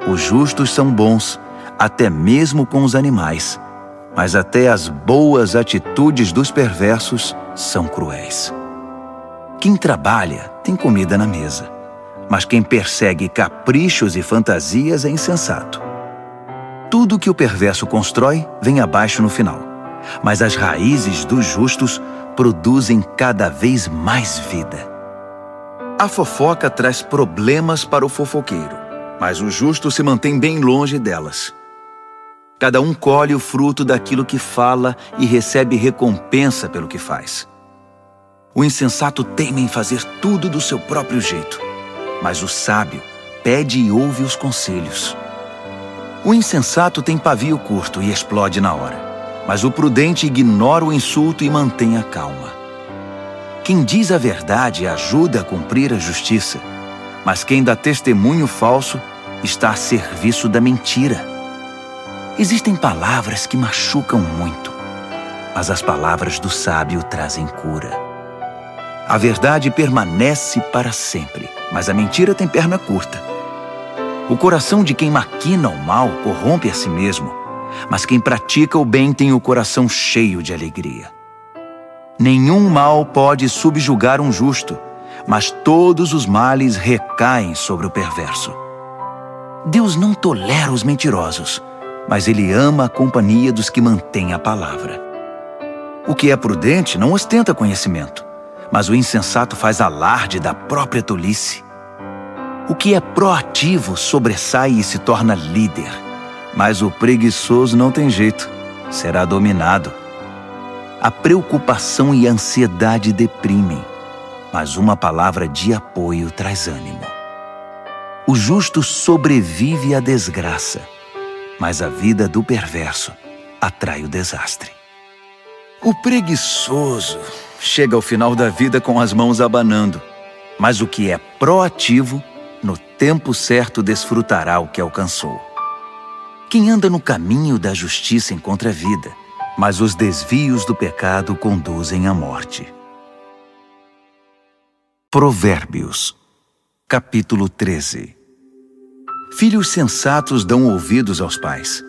Os justos são bons, até mesmo com os animais, mas até as boas atitudes dos perversos são cruéis. Quem trabalha tem comida na mesa, mas quem persegue caprichos e fantasias é insensato. Tudo que o perverso constrói vem abaixo no final, mas as raízes dos justos produzem cada vez mais vida. A fofoca traz problemas para o fofoqueiro, mas o justo se mantém bem longe delas. Cada um colhe o fruto daquilo que fala e recebe recompensa pelo que faz. O insensato teima em fazer tudo do seu próprio jeito, mas o sábio pede e ouve os conselhos. O insensato tem pavio curto e explode na hora, mas o prudente ignora o insulto e mantém a calma. Quem diz a verdade ajuda a cumprir a justiça, mas quem dá testemunho falso está a serviço da mentira. Existem palavras que machucam muito, mas as palavras do sábio trazem cura. A verdade permanece para sempre, mas a mentira tem perna curta. O coração de quem maquina o mal corrompe a si mesmo, mas quem pratica o bem tem o coração cheio de alegria. Nenhum mal pode subjugar um justo, mas todos os males recaem sobre o perverso. Deus não tolera os mentirosos, mas Ele ama a companhia dos que mantêm a palavra. O que é prudente não ostenta conhecimento, mas o insensato faz alarde da própria tolice. O que é proativo sobressai e se torna líder, mas o preguiçoso não tem jeito, será dominado. A preocupação e a ansiedade deprimem, mas uma palavra de apoio traz ânimo. O justo sobrevive à desgraça, mas a vida do perverso atrai o desastre. O preguiçoso chega ao final da vida com as mãos abanando, mas o que é proativo, no tempo certo desfrutará o que alcançou. Quem anda no caminho da justiça encontra vida, mas os desvios do pecado conduzem à morte. Provérbios, capítulo 13. Filhos sensatos dão ouvidos aos pais,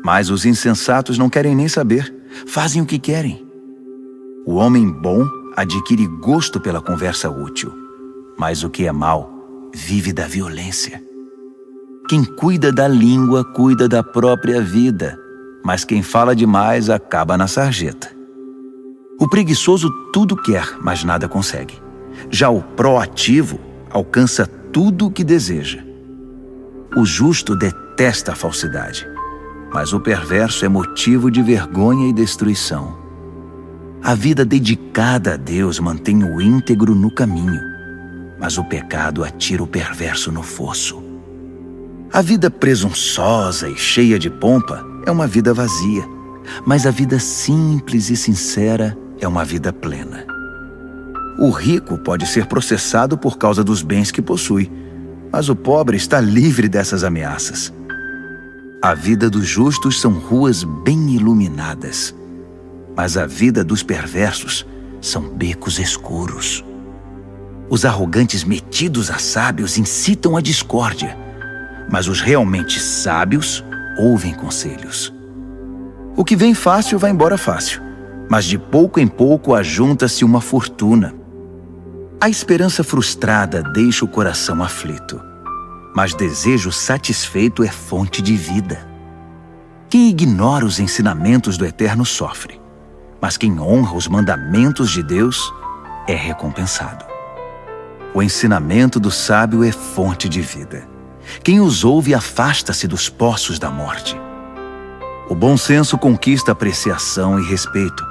mas os insensatos não querem nem saber, fazem o que querem. O homem bom adquire gosto pela conversa útil, mas o que é mau vive da violência. Quem cuida da língua cuida da própria vida, mas quem fala demais acaba na sarjeta. O preguiçoso tudo quer, mas nada consegue. Já o proativo alcança tudo o que deseja. O justo detesta a falsidade, mas o perverso é motivo de vergonha e destruição. A vida dedicada a Deus mantém o íntegro no caminho, mas o pecado atira o perverso no fosso. A vida presunçosa e cheia de pompa é uma vida vazia, mas a vida simples e sincera é uma vida plena. O rico pode ser processado por causa dos bens que possui, mas o pobre está livre dessas ameaças. A vida dos justos são ruas bem iluminadas, mas a vida dos perversos são becos escuros. Os arrogantes metidos a sábios incitam a discórdia, mas os realmente sábios ouvem conselhos. O que vem fácil vai embora fácil, mas de pouco em pouco ajunta-se uma fortuna. A esperança frustrada deixa o coração aflito, mas desejo satisfeito é fonte de vida. Quem ignora os ensinamentos do Eterno sofre, mas quem honra os mandamentos de Deus é recompensado. O ensinamento do sábio é fonte de vida. Quem os ouve afasta-se dos poços da morte. O bom senso conquista apreciação e respeito,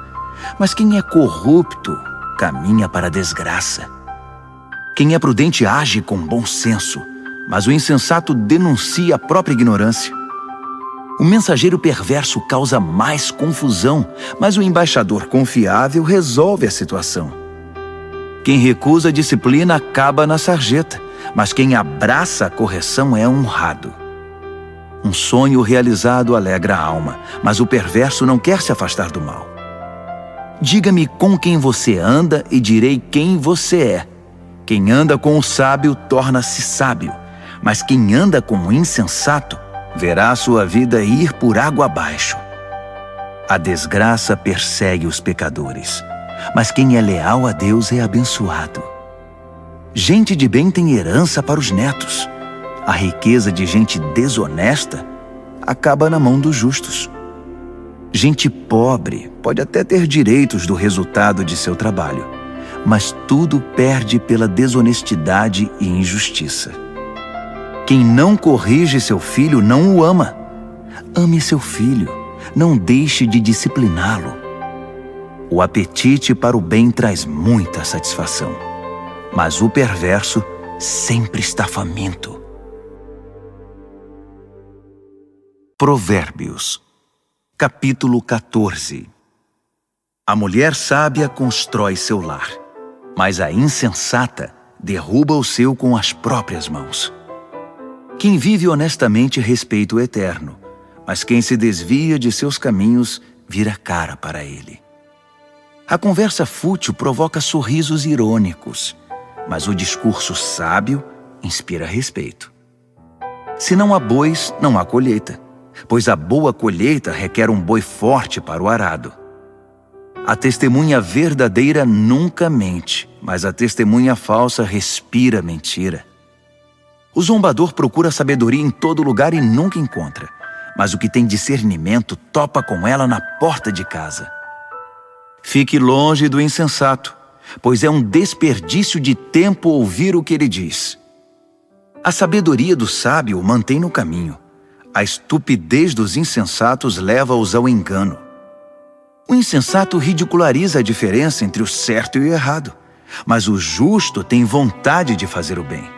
mas quem é corrupto caminha para a desgraça. Quem é prudente age com bom senso, mas o insensato denuncia a própria ignorância. O mensageiro perverso causa mais confusão, mas o embaixador confiável resolve a situação. Quem recusa a disciplina acaba na sarjeta, mas quem abraça a correção é honrado. Um sonho realizado alegra a alma, mas o perverso não quer se afastar do mal. Diga-me com quem você anda e direi quem você é. Quem anda com o sábio torna-se sábio, mas quem anda com o insensato verá sua vida ir por água abaixo. A desgraça persegue os pecadores, mas quem é leal a Deus é abençoado. Gente de bem tem herança para os netos. A riqueza de gente desonesta acaba na mão dos justos. Gente pobre pode até ter direitos do resultado de seu trabalho, mas tudo perde pela desonestidade e injustiça. Quem não corrige seu filho não o ama. Ame seu filho, não deixe de discipliná-lo. O apetite para o bem traz muita satisfação, mas o perverso sempre está faminto. Provérbios, capítulo 14. A mulher sábia constrói seu lar, mas a insensata derruba o seu com as próprias mãos. Quem vive honestamente respeita o Eterno, mas quem se desvia de seus caminhos vira cara para ele. A conversa fútil provoca sorrisos irônicos, mas o discurso sábio inspira respeito. Se não há bois, não há colheita, pois a boa colheita requer um boi forte para o arado. A testemunha verdadeira nunca mente, mas a testemunha falsa respira mentira. O zombador procura sabedoria em todo lugar e nunca encontra, mas o que tem discernimento topa com ela na porta de casa. Fique longe do insensato, pois é um desperdício de tempo ouvir o que ele diz. A sabedoria do sábio o mantém no caminho. A estupidez dos insensatos leva-os ao engano. O insensato ridiculariza a diferença entre o certo e o errado, mas o justo tem vontade de fazer o bem.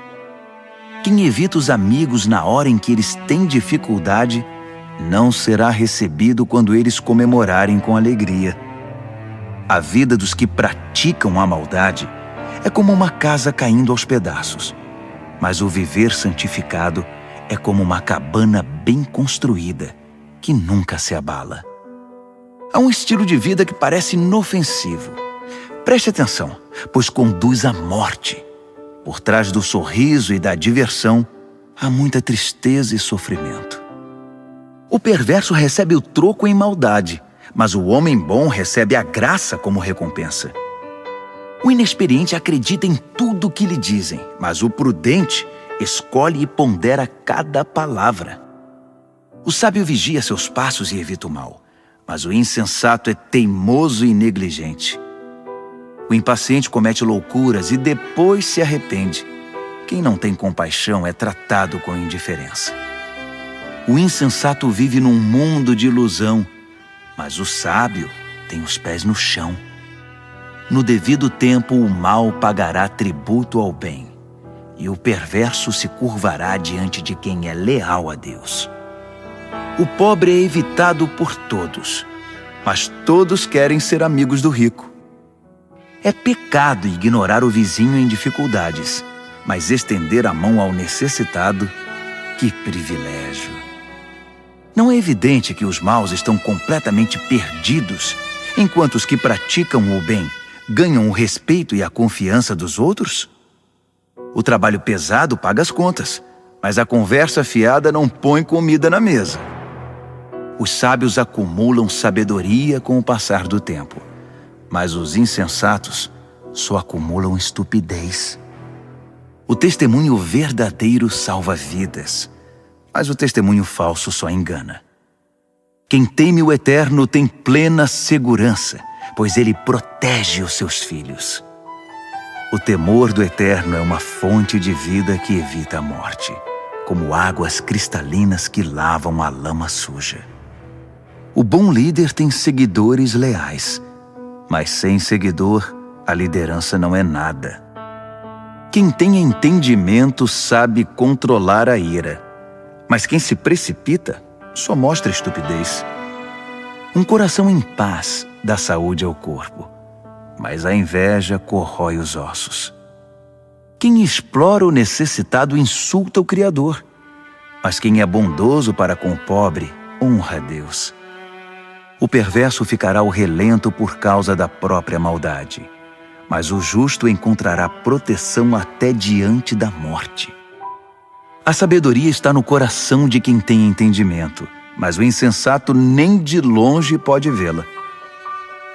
Quem evita os amigos na hora em que eles têm dificuldade, não será recebido quando eles comemorarem com alegria. A vida dos que praticam a maldade é como uma casa caindo aos pedaços, mas o viver santificado é como uma cabana bem construída, que nunca se abala. Há um estilo de vida que parece inofensivo. Preste atenção, pois conduz à morte. Por trás do sorriso e da diversão, há muita tristeza e sofrimento. O perverso recebe o troco em maldade, mas o homem bom recebe a graça como recompensa. O inexperiente acredita em tudo o que lhe dizem, mas o prudente escolhe e pondera cada palavra. O sábio vigia seus passos e evita o mal, mas o insensato é teimoso e negligente. O impaciente comete loucuras e depois se arrepende. Quem não tem compaixão é tratado com indiferença. O insensato vive num mundo de ilusão, mas o sábio tem os pés no chão. No devido tempo, o mal pagará tributo ao bem, e o perverso se curvará diante de quem é leal a Deus. O pobre é evitado por todos, mas todos querem ser amigos do rico. É pecado ignorar o vizinho em dificuldades, mas estender a mão ao necessitado, que privilégio! Não é evidente que os maus estão completamente perdidos, enquanto os que praticam o bem ganham o respeito e a confiança dos outros? O trabalho pesado paga as contas, mas a conversa fiada não põe comida na mesa. Os sábios acumulam sabedoria com o passar do tempo, mas os insensatos só acumulam estupidez. O testemunho verdadeiro salva vidas, mas o testemunho falso só engana. Quem teme o Eterno tem plena segurança, pois ele protege os seus filhos. O temor do Eterno é uma fonte de vida que evita a morte, como águas cristalinas que lavam a lama suja. O bom líder tem seguidores leais, mas sem seguidor, a liderança não é nada. Quem tem entendimento sabe controlar a ira, mas quem se precipita só mostra estupidez. Um coração em paz dá saúde ao corpo, mas a inveja corrói os ossos. Quem explora o necessitado insulta o Criador, mas quem é bondoso para com o pobre honra a Deus. O perverso ficará ao relento por causa da própria maldade, mas o justo encontrará proteção até diante da morte. A sabedoria está no coração de quem tem entendimento, mas o insensato nem de longe pode vê-la.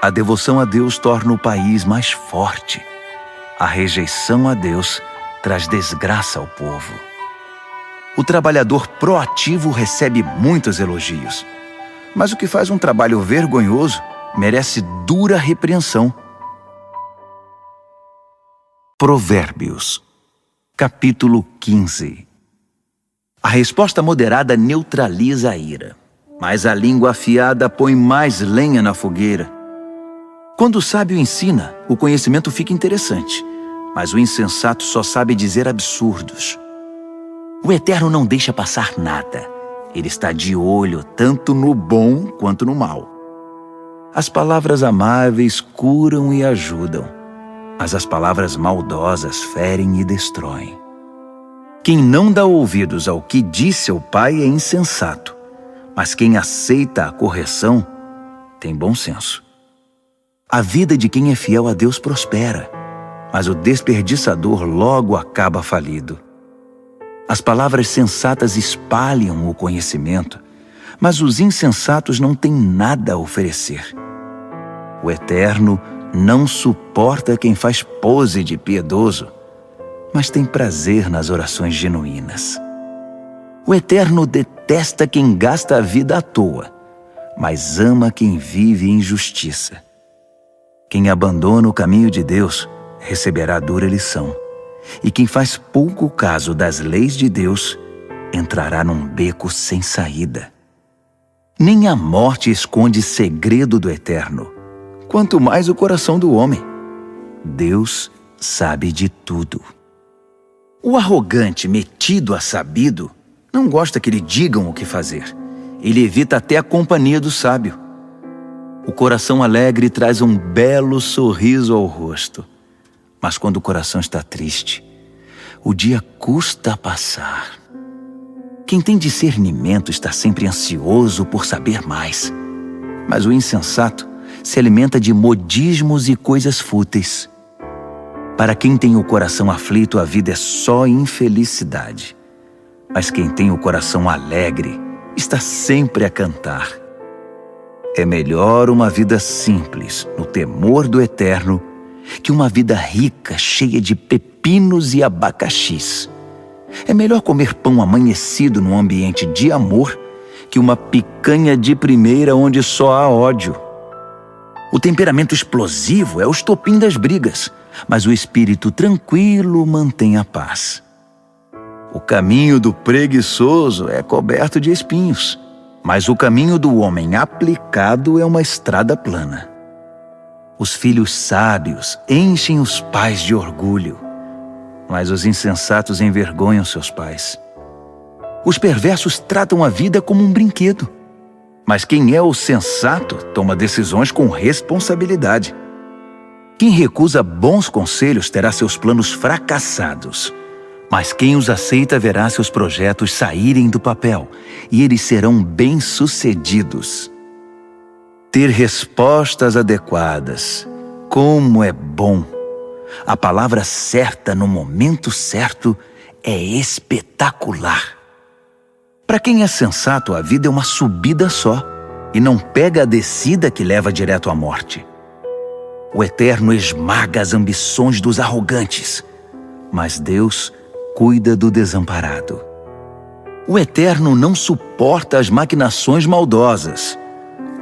A devoção a Deus torna o país mais forte. A rejeição a Deus traz desgraça ao povo. O trabalhador proativo recebe muitos elogios, mas o que faz um trabalho vergonhoso merece dura repreensão. Provérbios, capítulo 15. A resposta moderada neutraliza a ira, mas a língua afiada põe mais lenha na fogueira. Quando o sábio ensina, o conhecimento fica interessante, mas o insensato só sabe dizer absurdos. O Eterno não deixa passar nada. Ele está de olho tanto no bom quanto no mal. As palavras amáveis curam e ajudam, mas as palavras maldosas ferem e destroem. Quem não dá ouvidos ao que diz seu pai é insensato, mas quem aceita a correção tem bom senso. A vida de quem é fiel a Deus prospera, mas o desperdiçador logo acaba falido. As palavras sensatas espalham o conhecimento, mas os insensatos não têm nada a oferecer. O Eterno não suporta quem faz pose de piedoso, mas tem prazer nas orações genuínas. O Eterno detesta quem gasta a vida à toa, mas ama quem vive em justiça. Quem abandona o caminho de Deus receberá dura lição, e quem faz pouco caso das leis de Deus entrará num beco sem saída. Nem a morte esconde segredo do Eterno, quanto mais o coração do homem. Deus sabe de tudo. O arrogante, metido a sabido, não gosta que lhe digam o que fazer. Ele evita até a companhia do sábio. O coração alegre traz um belo sorriso ao rosto, mas quando o coração está triste, o dia custa a passar. Quem tem discernimento está sempre ansioso por saber mais, mas o insensato se alimenta de modismos e coisas fúteis. Para quem tem o coração aflito, a vida é só infelicidade, mas quem tem o coração alegre está sempre a cantar. É melhor uma vida simples, no temor do Eterno, que uma vida rica, cheia de pepinos e abacaxis. É melhor comer pão amanhecido num ambiente de amor que uma picanha de primeira onde só há ódio. O temperamento explosivo é o estopim das brigas, mas o espírito tranquilo mantém a paz. O caminho do preguiçoso é coberto de espinhos, mas o caminho do homem aplicado é uma estrada plana. Os filhos sábios enchem os pais de orgulho, mas os insensatos envergonham seus pais. Os perversos tratam a vida como um brinquedo, mas quem é o sensato toma decisões com responsabilidade. Quem recusa bons conselhos terá seus planos fracassados, mas quem os aceita verá seus projetos saírem do papel e eles serão bem-sucedidos. Ter respostas adequadas, como é bom! A palavra certa no momento certo é espetacular. Para quem é sensato, a vida é uma subida só e não pega a descida que leva direto à morte. O Eterno esmaga as ambições dos arrogantes, mas Deus cuida do desamparado. O Eterno não suporta as maquinações maldosas,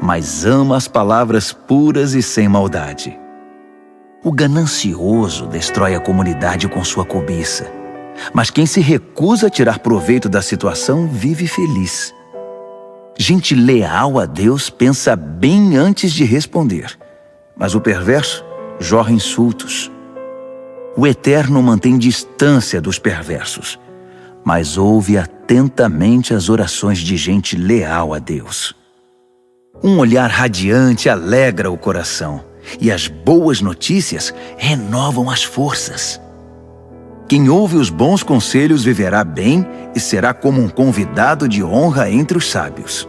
mas ama as palavras puras e sem maldade. O ganancioso destrói a comunidade com sua cobiça, mas quem se recusa a tirar proveito da situação vive feliz. Gente leal a Deus pensa bem antes de responder, mas o perverso jorra insultos. O Eterno mantém distância dos perversos, mas ouve atentamente as orações de gente leal a Deus. Um olhar radiante alegra o coração, e as boas notícias renovam as forças. Quem ouve os bons conselhos viverá bem e será como um convidado de honra entre os sábios.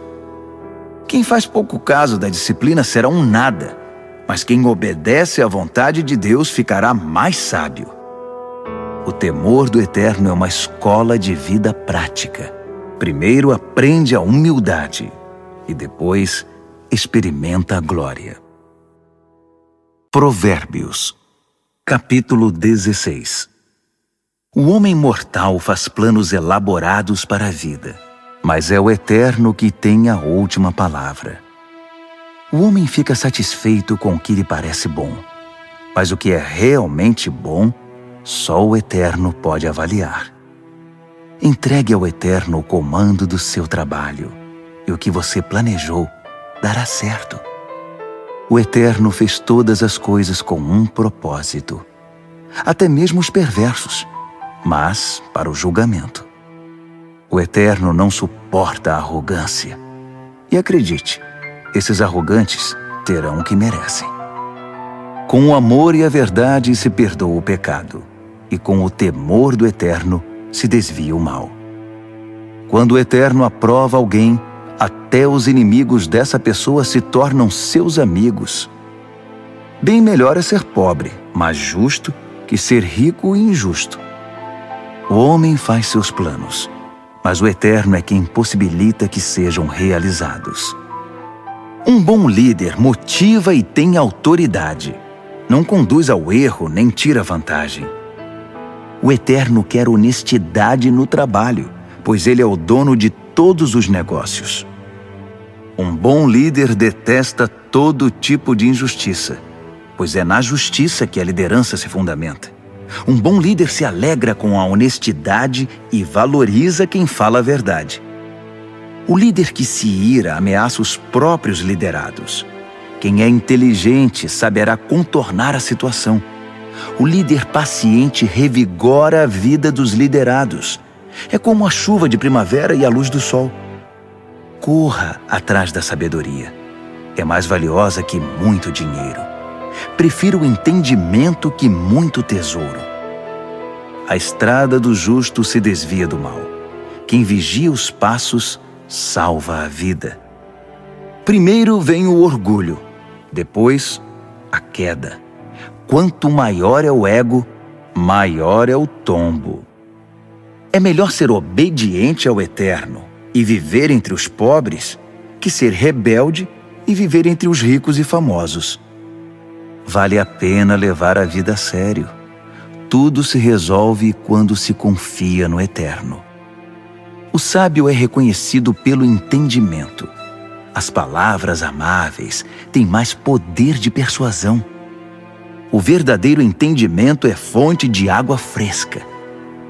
Quem faz pouco caso da disciplina será um nada, mas quem obedece à vontade de Deus ficará mais sábio. O temor do Eterno é uma escola de vida prática. Primeiro aprende a humildade e depois experimenta a glória. Provérbios, capítulo 16. O homem mortal faz planos elaborados para a vida, mas é o Eterno que tem a última palavra. O homem fica satisfeito com o que lhe parece bom, mas o que é realmente bom, só o Eterno pode avaliar. Entregue ao Eterno o comando do seu trabalho, e o que você planejou dará certo. O Eterno fez todas as coisas com um propósito, até mesmo os perversos, mas para o julgamento. O Eterno não suporta a arrogância. E acredite, esses arrogantes terão o que merecem. Com o amor e a verdade se perdoa o pecado, e com o temor do Eterno se desvia o mal. Quando o Eterno aprova alguém, até os inimigos dessa pessoa se tornam seus amigos. Bem melhor é ser pobre, mas justo, que ser rico e injusto. O homem faz seus planos, mas o Eterno é quem possibilita que sejam realizados. Um bom líder motiva e tem autoridade. Não conduz ao erro nem tira vantagem. O Eterno quer honestidade no trabalho, pois Ele é o dono de todos os negócios. Um bom líder detesta todo tipo de injustiça, pois é na justiça que a liderança se fundamenta. Um bom líder se alegra com a honestidade e valoriza quem fala a verdade. O líder que se ira ameaça os próprios liderados. Quem é inteligente saberá contornar a situação. O líder paciente revigora a vida dos liderados. É como a chuva de primavera e a luz do sol. Corra atrás da sabedoria. É mais valiosa que muito dinheiro. Prefiro o entendimento que muito tesouro. A estrada do justo se desvia do mal. Quem vigia os passos salva a vida. Primeiro vem o orgulho, depois a queda. Quanto maior é o ego, maior é o tombo. É melhor ser obediente ao Eterno e viver entre os pobres que ser rebelde e viver entre os ricos e famosos. Vale a pena levar a vida a sério. Tudo se resolve quando se confia no Eterno. O sábio é reconhecido pelo entendimento. As palavras amáveis têm mais poder de persuasão. O verdadeiro entendimento é fonte de água fresca.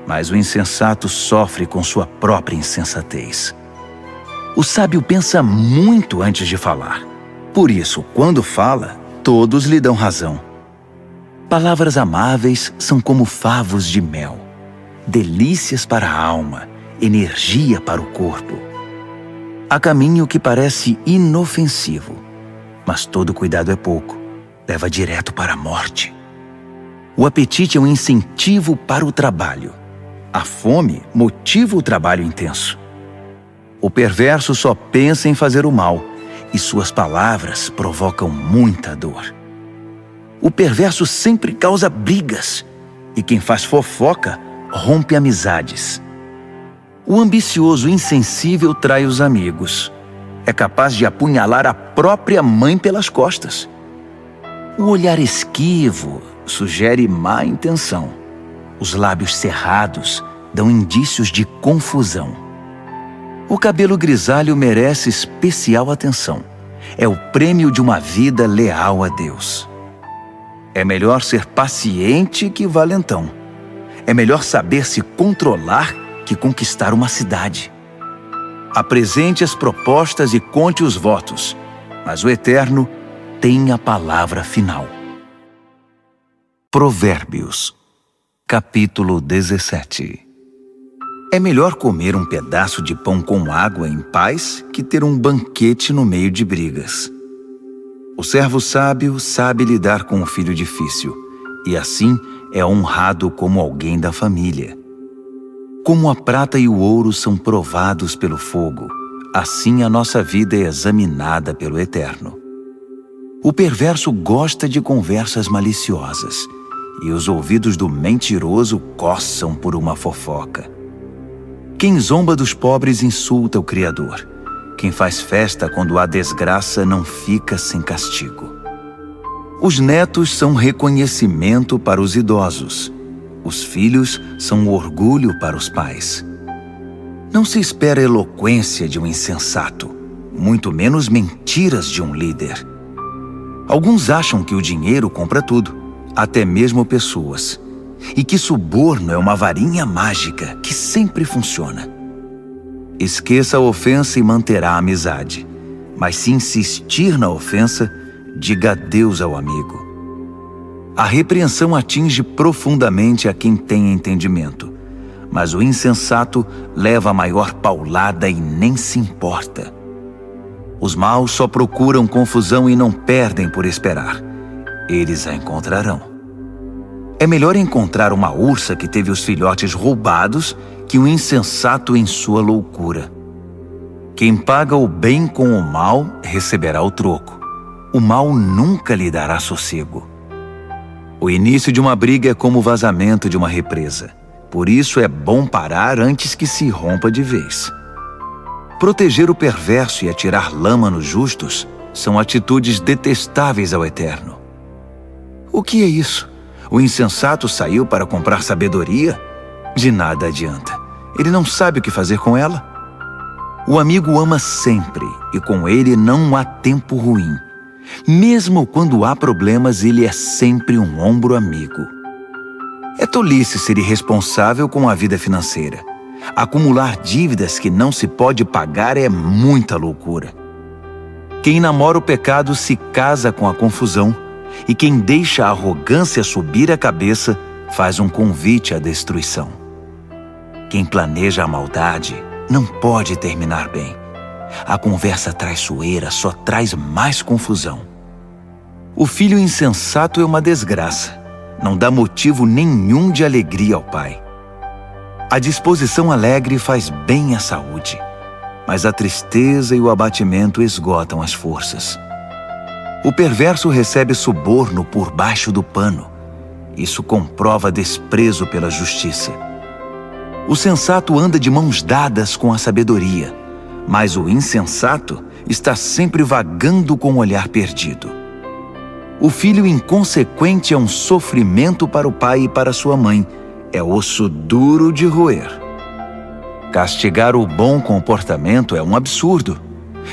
mas o insensato sofre com sua própria insensatez. O sábio pensa muito antes de falar. Por isso, quando fala, todos lhe dão razão. Palavras amáveis são como favos de mel, delícias para a alma, energia para o corpo. Há caminho que parece inofensivo, mas todo cuidado é pouco, leva direto para a morte. O apetite é um incentivo para o trabalho. A fome motiva o trabalho intenso. O perverso só pensa em fazer o mal, e suas palavras provocam muita dor. O perverso sempre causa brigas, e quem faz fofoca rompe amizades. O ambicioso insensível trai os amigos. É capaz de apunhalar a própria mãe pelas costas. O olhar esquivo sugere má intenção. Os lábios cerrados dão indícios de confusão. O cabelo grisalho merece especial atenção. É o prêmio de uma vida leal a Deus. É melhor ser paciente que valentão. É melhor saber se controlar que conquistar uma cidade. Apresente as propostas e conte os votos, mas o Eterno tem a palavra final. Provérbios, capítulo 17. É melhor comer um pedaço de pão com água em paz que ter um banquete no meio de brigas. O servo sábio sabe lidar com o filho difícil, e assim é honrado como alguém da família. Como a prata e o ouro são provados pelo fogo, assim a nossa vida é examinada pelo Eterno. O perverso gosta de conversas maliciosas, e os ouvidos do mentiroso coçam por uma fofoca. Quem zomba dos pobres insulta o Criador. Quem faz festa quando há desgraça não fica sem castigo. Os netos são reconhecimento para os idosos. Os filhos são orgulho para os pais. Não se espera eloquência de um insensato, muito menos mentiras de um líder. Alguns acham que o dinheiro compra tudo, até mesmo pessoas, e que suborno é uma varinha mágica que sempre funciona. Esqueça a ofensa e manterá a amizade, mas se insistir na ofensa, diga adeus ao amigo. A repreensão atinge profundamente a quem tem entendimento, mas o insensato leva a maior paulada e nem se importa. Os maus só procuram confusão e não perdem por esperar. Eles a encontrarão. É melhor encontrar uma ursa que teve os filhotes roubados que um insensato em sua loucura. Quem paga o bem com o mal receberá o troco. O mal nunca lhe dará sossego. O início de uma briga é como o vazamento de uma represa. Por isso é bom parar antes que se rompa de vez. Proteger o perverso e atirar lama nos justos são atitudes detestáveis ao Eterno. O que é isso? O insensato saiu para comprar sabedoria? De nada adianta. Ele não sabe o que fazer com ela. O amigo ama sempre, e com ele não há tempo ruim. Mesmo quando há problemas, ele é sempre um ombro amigo. É tolice ser irresponsável com a vida financeira. Acumular dívidas que não se pode pagar é muita loucura. Quem namora o pecado se casa com a confusão, e quem deixa a arrogância subir a cabeça faz um convite à destruição. Quem planeja a maldade não pode terminar bem. A conversa traiçoeira só traz mais confusão. O filho insensato é uma desgraça. Não dá motivo nenhum de alegria ao pai. A disposição alegre faz bem à saúde, mas a tristeza e o abatimento esgotam as forças. O perverso recebe suborno por baixo do pano. Isso comprova desprezo pela justiça. O sensato anda de mãos dadas com a sabedoria, mas o insensato está sempre vagando com o olhar perdido. O filho inconsequente é um sofrimento para o pai e para sua mãe. É osso duro de roer. Castigar o bom comportamento é um absurdo.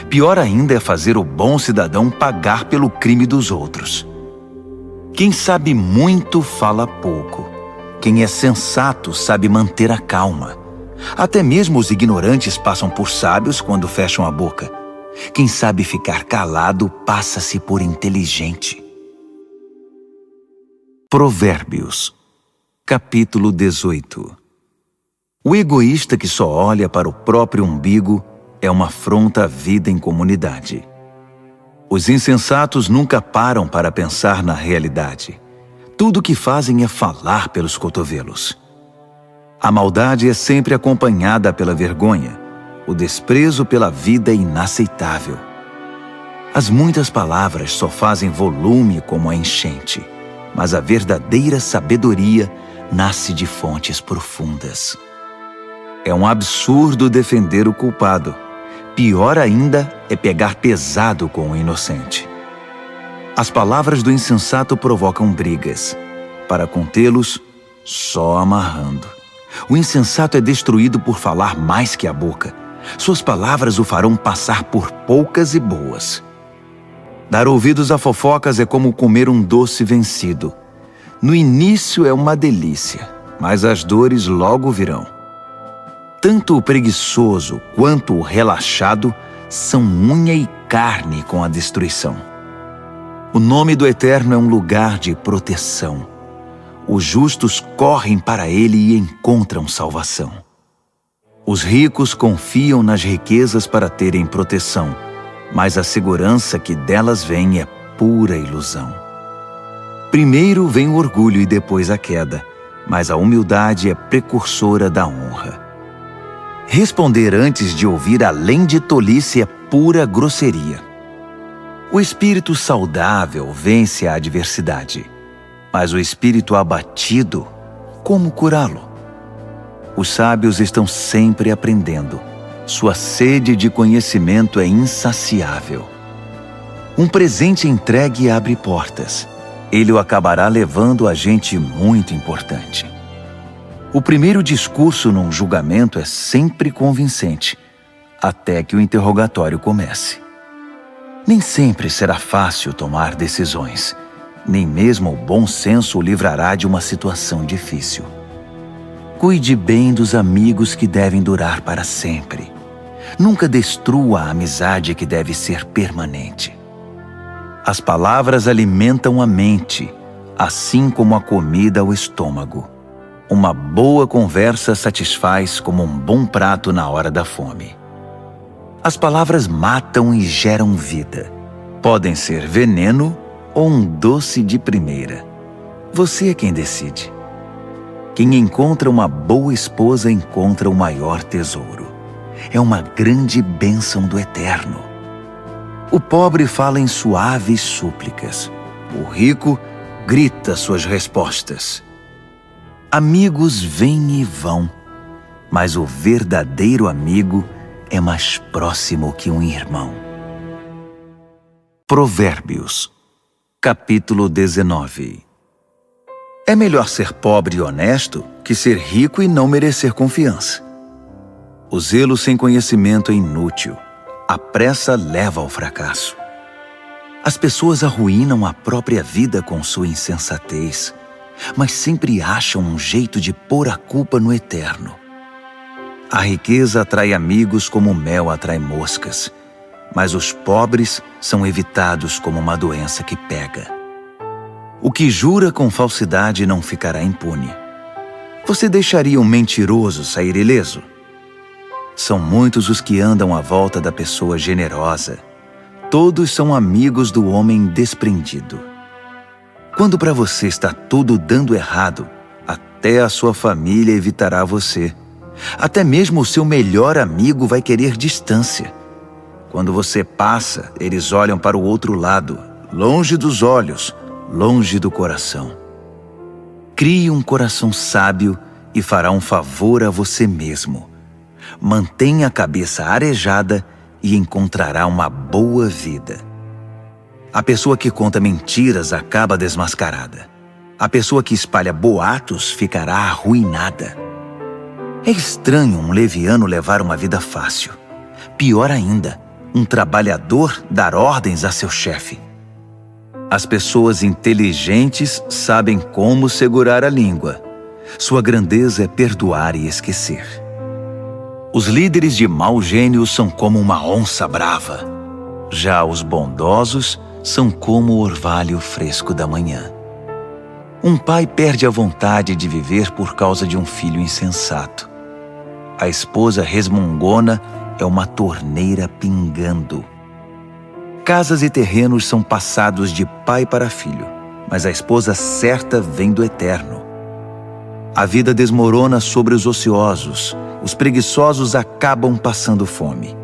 Pior ainda é fazer o bom cidadão pagar pelo crime dos outros. Quem sabe muito fala pouco, Quem é sensato sabe manter a calma. Até mesmo os ignorantes passam por sábios quando fecham a boca. Quem sabe ficar calado passa-se por inteligente. Provérbios, capítulo 18. O egoísta que só olha para o próprio umbigo é uma afronta à vida em comunidade. Os insensatos nunca param para pensar na realidade. Tudo o que fazem é falar pelos cotovelos. A maldade é sempre acompanhada pela vergonha. O desprezo pela vida é inaceitável. As muitas palavras só fazem volume como a enchente, mas a verdadeira sabedoria nasce de fontes profundas. É um absurdo defender o culpado. Pior ainda é pegar pesado com o inocente. As palavras do insensato provocam brigas. Para contê-los, só amarrando. O insensato é destruído por falar mais que a boca. Suas palavras o farão passar por poucas e boas. Dar ouvidos a fofocas é como comer um doce vencido. No início é uma delícia, mas as dores logo virão. Tanto o preguiçoso quanto o relaxado são unha e carne com a destruição. O nome do Eterno é um lugar de proteção. Os justos correm para ele e encontram salvação. Os ricos confiam nas riquezas para terem proteção, mas a segurança que delas vem é pura ilusão. Primeiro vem o orgulho e depois a queda, mas a humildade é precursora da honra. Responder antes de ouvir além de tolice é pura grosseria. O espírito saudável vence a adversidade, mas o espírito abatido, como curá-lo? Os sábios estão sempre aprendendo. Sua sede de conhecimento é insaciável. Um presente entregue abre portas. Ele o acabará levando a gente muito importante. O primeiro discurso num julgamento é sempre convincente, até que o interrogatório comece. Nem sempre será fácil tomar decisões. Nem mesmo o bom senso o livrará de uma situação difícil. Cuide bem dos amigos que devem durar para sempre. Nunca destrua a amizade que deve ser permanente. As palavras alimentam a mente, assim como a comida o estômago. Uma boa conversa satisfaz como um bom prato na hora da fome. As palavras matam e geram vida. Podem ser veneno ou um doce de primeira. Você é quem decide. Quem encontra uma boa esposa encontra o maior tesouro. É uma grande bênção do Eterno. O pobre fala em suaves súplicas. O rico grita suas respostas. Amigos vêm e vão, mas o verdadeiro amigo é mais próximo que um irmão. Provérbios, capítulo 19. É melhor ser pobre e honesto que ser rico e não merecer confiança. O zelo sem conhecimento é inútil. A pressa leva ao fracasso. As pessoas arruinam a própria vida com sua insensatez, mas sempre acham um jeito de pôr a culpa no Eterno. A riqueza atrai amigos como o mel atrai moscas, mas os pobres são evitados como uma doença que pega. O que jura com falsidade não ficará impune. Você deixaria um mentiroso sair ileso? São muitos os que andam à volta da pessoa generosa. Todos são amigos do homem desprendido. Quando para você está tudo dando errado, até a sua família evitará você. Até mesmo o seu melhor amigo vai querer distância. Quando você passa, eles olham para o outro lado, longe dos olhos, longe do coração. Crie um coração sábio e fará um favor a você mesmo. Mantenha a cabeça arejada e encontrará uma boa vida. A pessoa que conta mentiras acaba desmascarada. A pessoa que espalha boatos ficará arruinada. É estranho um leviano levar uma vida fácil. Pior ainda, um trabalhador dar ordens a seu chefe. As pessoas inteligentes sabem como segurar a língua. Sua grandeza é perdoar e esquecer. Os líderes de mau gênio são como uma onça brava. Já os bondosos são como o orvalho fresco da manhã. Um pai perde a vontade de viver por causa de um filho insensato. A esposa resmungona é uma torneira pingando. Casas e terrenos são passados de pai para filho, mas a esposa certa vem do Eterno. A vida desmorona sobre os ociosos, os preguiçosos acabam passando fome.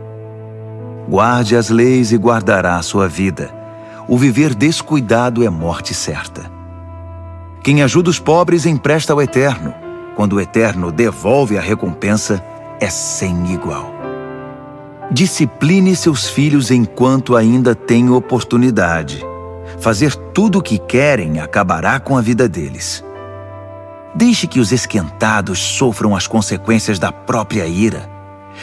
Guarde as leis e guardará a sua vida. O viver descuidado é morte certa. Quem ajuda os pobres empresta ao Eterno. Quando o Eterno devolve a recompensa, é sem igual. Discipline seus filhos enquanto ainda tem oportunidade. Fazer tudo o que querem acabará com a vida deles. Deixe que os esquentados sofram as consequências da própria ira.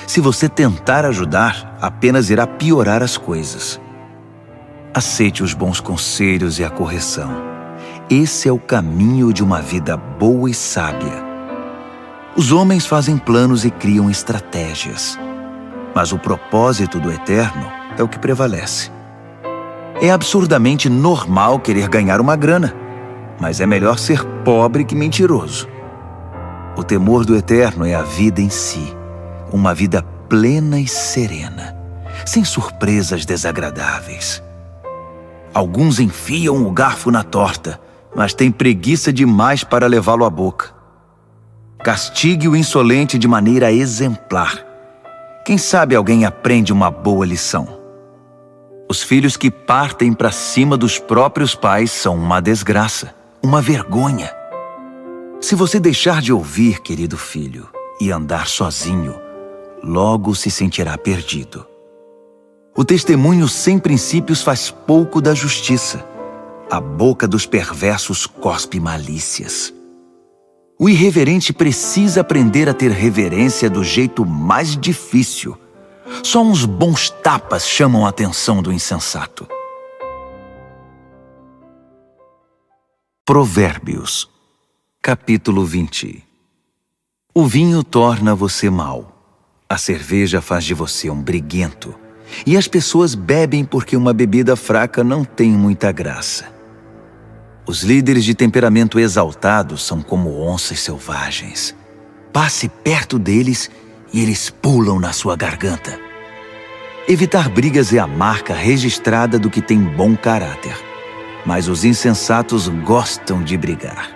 Se você tentar ajudar, apenas irá piorar as coisas. Aceite os bons conselhos e a correção. Esse é o caminho de uma vida boa e sábia. Os homens fazem planos e criam estratégias, mas o propósito do Eterno é o que prevalece. É absurdamente normal querer ganhar uma grana, mas é melhor ser pobre que mentiroso. O temor do Eterno é a vida em si, uma vida plena e serena, sem surpresas desagradáveis. Alguns enfiam o garfo na torta, mas têm preguiça demais para levá-lo à boca. Castigue o insolente de maneira exemplar. Quem sabe alguém aprende uma boa lição. Os filhos que partem para cima dos próprios pais são uma desgraça, uma vergonha. Se você deixar de ouvir, querido filho, e andar sozinho, logo se sentirá perdido. O testemunho sem princípios faz pouco da justiça. A boca dos perversos cospe malícias. O irreverente precisa aprender a ter reverência do jeito mais difícil. Só uns bons tapas chamam a atenção do insensato. Provérbios, capítulo 20. O vinho torna você mau. A cerveja faz de você um briguento. E as pessoas bebem porque uma bebida fraca não tem muita graça. Os líderes de temperamento exaltado são como onças selvagens. Passe perto deles e eles pulam na sua garganta. Evitar brigas é a marca registrada do que tem bom caráter. Mas os insensatos gostam de brigar.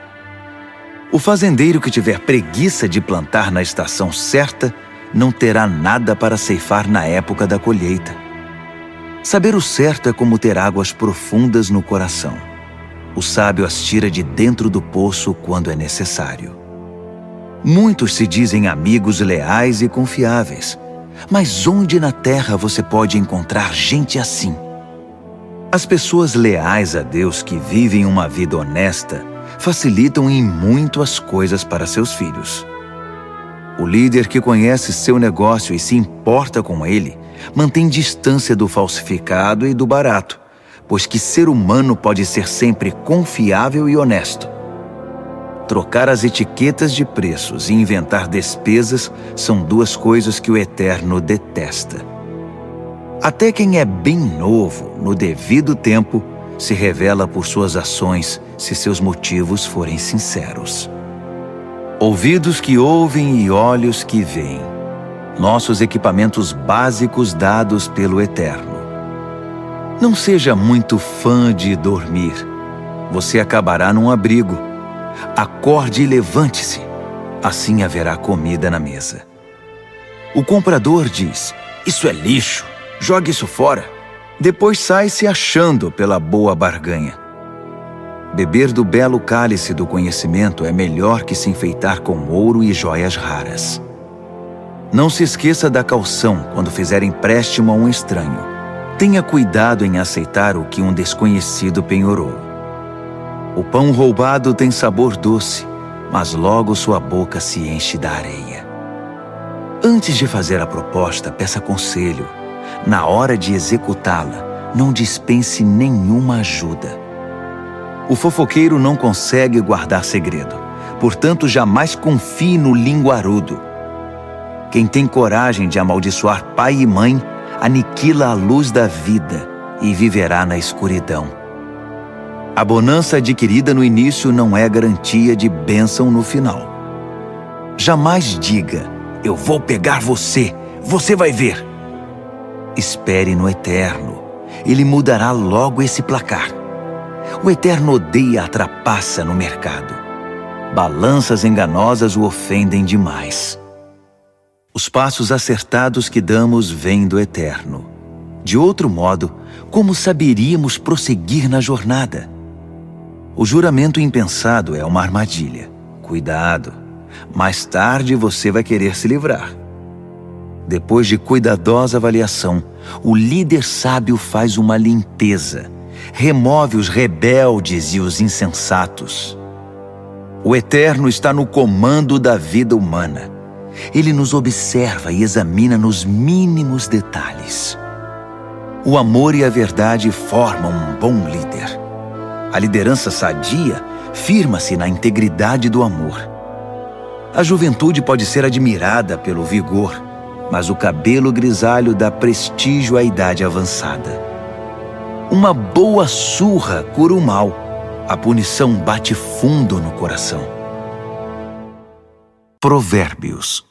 O fazendeiro que tiver preguiça de plantar na estação certa não terá nada para ceifar na época da colheita. Saber o certo é como ter águas profundas no coração. O sábio as tira de dentro do poço quando é necessário. Muitos se dizem amigos leais e confiáveis, mas onde na terra você pode encontrar gente assim? As pessoas leais a Deus que vivem uma vida honesta facilitam em muito as coisas para seus filhos. O líder que conhece seu negócio e se importa com ele mantém distância do falsificado e do barato, pois que ser humano pode ser sempre confiável e honesto. Trocar as etiquetas de preços e inventar despesas são duas coisas que o Eterno detesta. Até quem é bem novo, no devido tempo, se revela por suas ações se seus motivos forem sinceros. Ouvidos que ouvem e olhos que veem. Nossos equipamentos básicos dados pelo Eterno. Não seja muito fã de dormir. Você acabará num abrigo. Acorde e levante-se. Assim haverá comida na mesa. O comprador diz: "Isso é lixo. Jogue isso fora." Depois sai se achando pela boa barganha. Beber do belo cálice do conhecimento é melhor que se enfeitar com ouro e joias raras. Não se esqueça da caução quando fizer empréstimo a um estranho. Tenha cuidado em aceitar o que um desconhecido penhorou. O pão roubado tem sabor doce, mas logo sua boca se enche da areia. Antes de fazer a proposta, peça conselho. Na hora de executá-la, não dispense nenhuma ajuda. O fofoqueiro não consegue guardar segredo, Portanto, jamais confie no linguarudo. Quem tem coragem de amaldiçoar pai e mãe, aniquila a luz da vida e viverá na escuridão. A bonança adquirida no início não é garantia de bênção no final. Jamais diga, eu vou pegar você, você vai ver. Espere no Eterno, Ele mudará logo esse placar. O Eterno odeia a trapaça no mercado. Balanças enganosas o ofendem demais. Os passos acertados que damos vêm do Eterno. De outro modo, como saberíamos prosseguir na jornada? O juramento impensado é uma armadilha. Cuidado, mais tarde você vai querer se livrar. Depois de cuidadosa avaliação, o líder sábio faz uma limpeza, remove os rebeldes e os insensatos. O Eterno está no comando da vida humana. Ele nos observa e examina nos mínimos detalhes. O amor e a verdade formam um bom líder. A liderança sadia firma-se na integridade do amor. A juventude pode ser admirada pelo vigor, mas o cabelo grisalho dá prestígio à idade avançada. Uma boa surra cura o mal. A punição bate fundo no coração. Provérbios,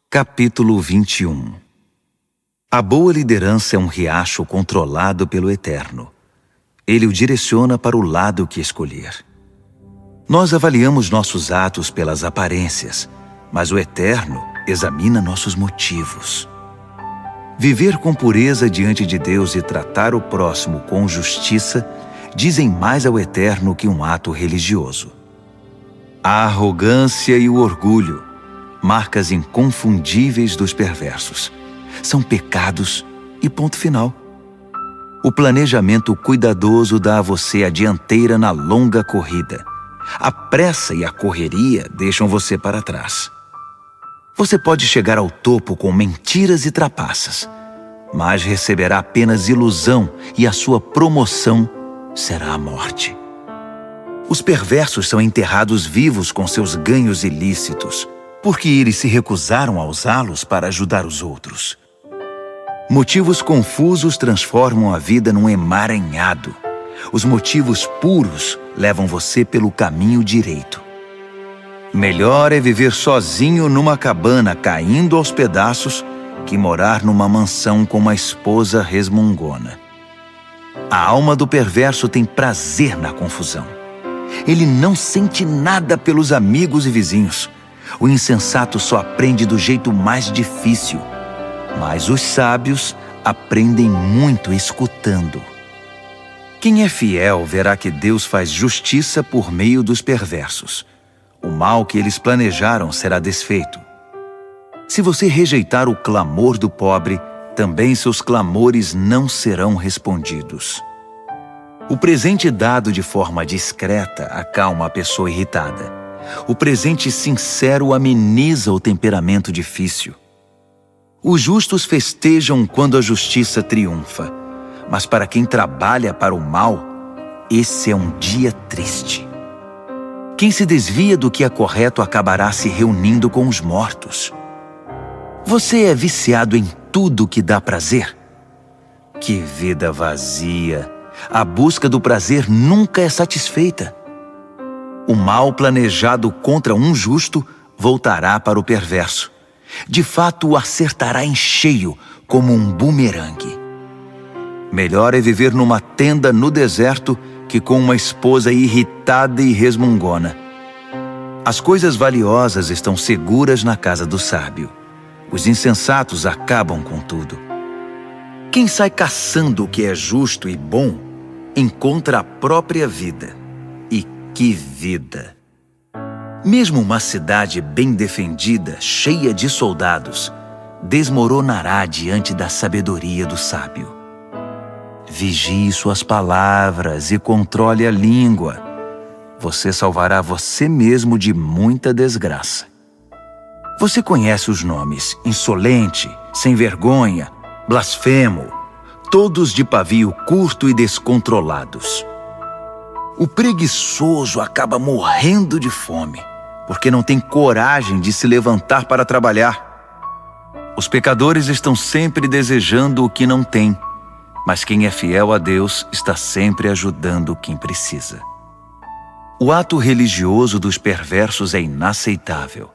capítulo 21. A boa liderança é um riacho controlado pelo Eterno. Ele o direciona para o lado que escolher. Nós avaliamos nossos atos pelas aparências, mas o Eterno examina nossos motivos. Viver com pureza diante de Deus e tratar o próximo com justiça dizem mais ao Eterno que um ato religioso. A arrogância e o orgulho, marcas inconfundíveis dos perversos, são pecados e ponto final. O planejamento cuidadoso dá a você a dianteira na longa corrida. A pressa e a correria deixam você para trás. Você pode chegar ao topo com mentiras e trapaças, mas receberá apenas ilusão e a sua promoção será a morte. Os perversos são enterrados vivos com seus ganhos ilícitos, porque eles se recusaram a usá-los para ajudar os outros. Motivos confusos transformam a vida num emaranhado. Os motivos puros levam você pelo caminho direito. Melhor é viver sozinho numa cabana caindo aos pedaços que morar numa mansão com uma esposa resmungona. A alma do perverso tem prazer na confusão. Ele não sente nada pelos amigos e vizinhos. O insensato só aprende do jeito mais difícil, mas os sábios aprendem muito escutando. Quem é fiel verá que Deus faz justiça por meio dos perversos. O mal que eles planejaram será desfeito. Se você rejeitar o clamor do pobre, também seus clamores não serão respondidos. O presente dado de forma discreta acalma a pessoa irritada. O presente sincero ameniza o temperamento difícil. Os justos festejam quando a justiça triunfa, mas para quem trabalha para o mal, esse é um dia triste. Quem se desvia do que é correto acabará se reunindo com os mortos. Você é viciado em tudo que dá prazer? Que vida vazia! A busca do prazer nunca é satisfeita. O mal planejado contra um justo voltará para o perverso. De fato, o acertará em cheio, como um bumerangue. Melhor é viver numa tenda no deserto que com uma esposa irritada e resmungona. As coisas valiosas estão seguras na casa do sábio. Os insensatos acabam com tudo. Quem sai caçando o que é justo e bom, encontra a própria vida. E que vida! Mesmo uma cidade bem defendida, cheia de soldados, desmoronará diante da sabedoria do sábio. Vigie suas palavras e controle a língua. Você salvará você mesmo de muita desgraça. Você conhece os nomes insolente, sem vergonha, blasfemo, todos de pavio curto e descontrolados. O preguiçoso acaba morrendo de fome, porque não tem coragem de se levantar para trabalhar. Os pecadores estão sempre desejando o que não têm, mas quem é fiel a Deus está sempre ajudando quem precisa. O ato religioso dos perversos é inaceitável.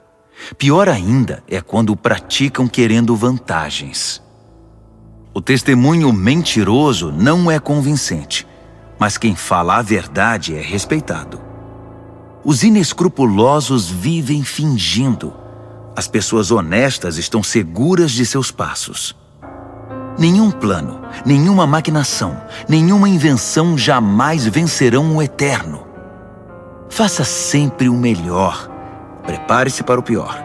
Pior ainda é quando o praticam querendo vantagens. O testemunho mentiroso não é convincente, mas quem fala a verdade é respeitado. Os inescrupulosos vivem fingindo. As pessoas honestas estão seguras de seus passos. Nenhum plano, nenhuma maquinação, nenhuma invenção jamais vencerão o eterno. Faça sempre o melhor. Prepare-se para o pior.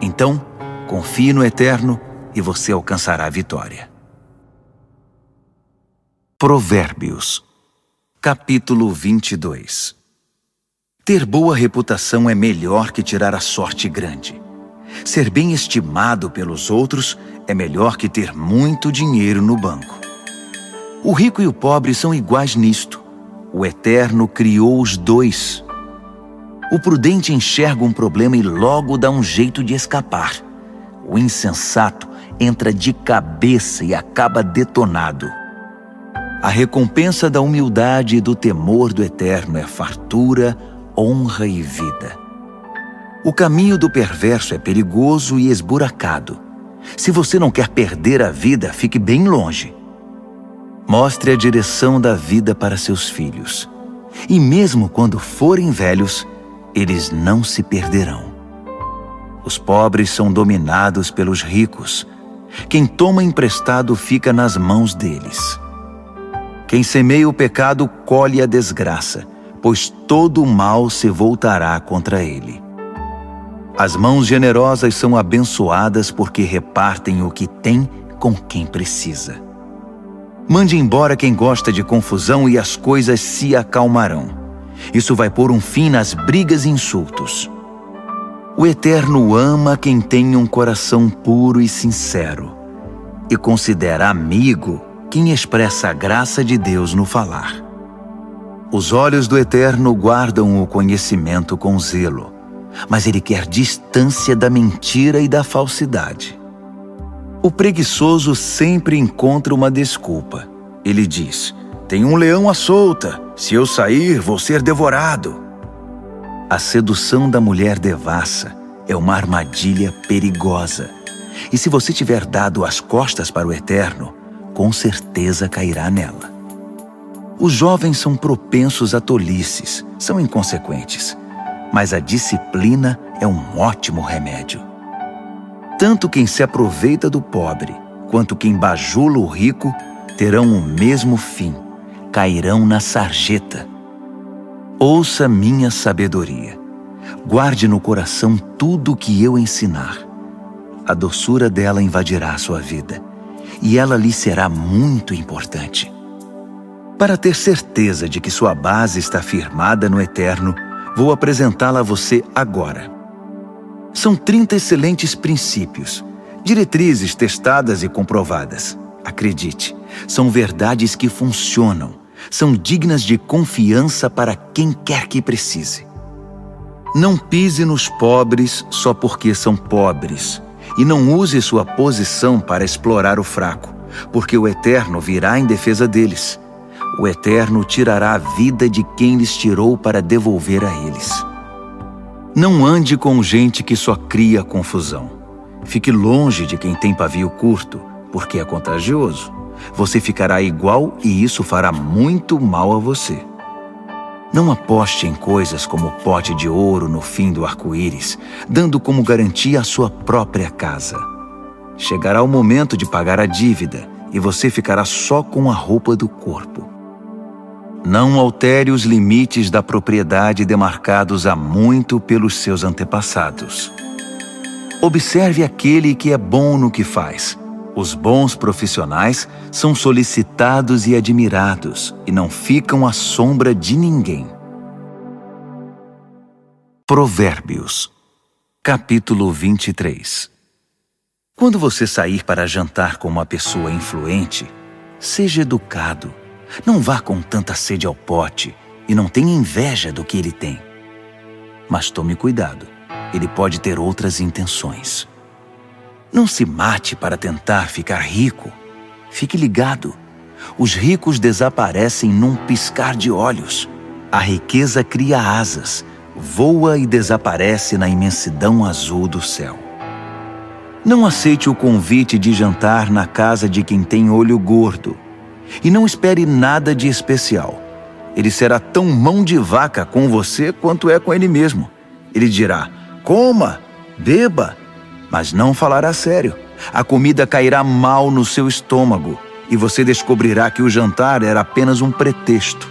Então, confie no eterno e você alcançará a vitória. Provérbios, capítulo 22. Ter boa reputação é melhor que tirar a sorte grande. Ser bem estimado pelos outros é melhor que ter muito dinheiro no banco. O rico e o pobre são iguais nisto. O Eterno criou os dois. O prudente enxerga um problema e logo dá um jeito de escapar. O insensato entra de cabeça e acaba detonado. A recompensa da humildade e do temor do Eterno é fartura, honra e vida. O caminho do perverso é perigoso e esburacado. Se você não quer perder a vida, fique bem longe. Mostre a direção da vida para seus filhos. E mesmo quando forem velhos, eles não se perderão. Os pobres são dominados pelos ricos. Quem toma emprestado fica nas mãos deles. Quem semeia o pecado colhe a desgraça, pois todo o mal se voltará contra ele. As mãos generosas são abençoadas porque repartem o que tem com quem precisa. Mande embora quem gosta de confusão e as coisas se acalmarão. Isso vai pôr um fim nas brigas e insultos. O Eterno ama quem tem um coração puro e sincero e considera amigo quem expressa a graça de Deus no falar. Os olhos do Eterno guardam o conhecimento com zelo, mas ele quer distância da mentira e da falsidade. O preguiçoso sempre encontra uma desculpa. Ele diz: tem um leão à solta, se eu sair, vou ser devorado. A sedução da mulher devassa é uma armadilha perigosa. E se você tiver dado as costas para o Eterno, com certeza cairá nela. Os jovens são propensos a tolices, são inconsequentes, mas a disciplina é um ótimo remédio. Tanto quem se aproveita do pobre, quanto quem bajula o rico, terão o mesmo fim, cairão na sarjeta. Ouça minha sabedoria. Guarde no coração tudo o que eu ensinar. A doçura dela invadirá a sua vida, e ela lhe será muito importante. Para ter certeza de que sua base está firmada no Eterno, vou apresentá-la a você agora. São 30 excelentes princípios, diretrizes testadas e comprovadas. Acredite, são verdades que funcionam, são dignas de confiança para quem quer que precise. Não pise nos pobres só porque são pobres, e não use sua posição para explorar o fraco, porque o Eterno virá em defesa deles. O Eterno tirará a vida de quem lhes tirou para devolver a eles. Não ande com gente que só cria confusão. Fique longe de quem tem pavio curto, porque é contagioso. Você ficará igual e isso fará muito mal a você. Não aposte em coisas como o pote de ouro no fim do arco-íris, dando como garantia a sua própria casa. Chegará o momento de pagar a dívida e você ficará só com a roupa do corpo. Não altere os limites da propriedade demarcados há muito pelos seus antepassados. Observe aquele que é bom no que faz. Os bons profissionais são solicitados e admirados e não ficam à sombra de ninguém. Provérbios, capítulo 23. Quando você sair para jantar com uma pessoa influente, seja educado. Não vá com tanta sede ao pote e não tenha inveja do que ele tem. Mas tome cuidado. ele pode ter outras intenções. Não se mate para tentar ficar rico. Fique ligado. Os ricos desaparecem num piscar de olhos. A riqueza cria asas, voa e desaparece na imensidão azul do céu. Não aceite o convite de jantar na casa de quem tem olho gordo. E não espere nada de especial. Ele será tão mão de vaca com você quanto é com ele mesmo. Ele dirá: coma, beba, mas não falará sério. A comida cairá mal no seu estômago e você descobrirá que o jantar era apenas um pretexto.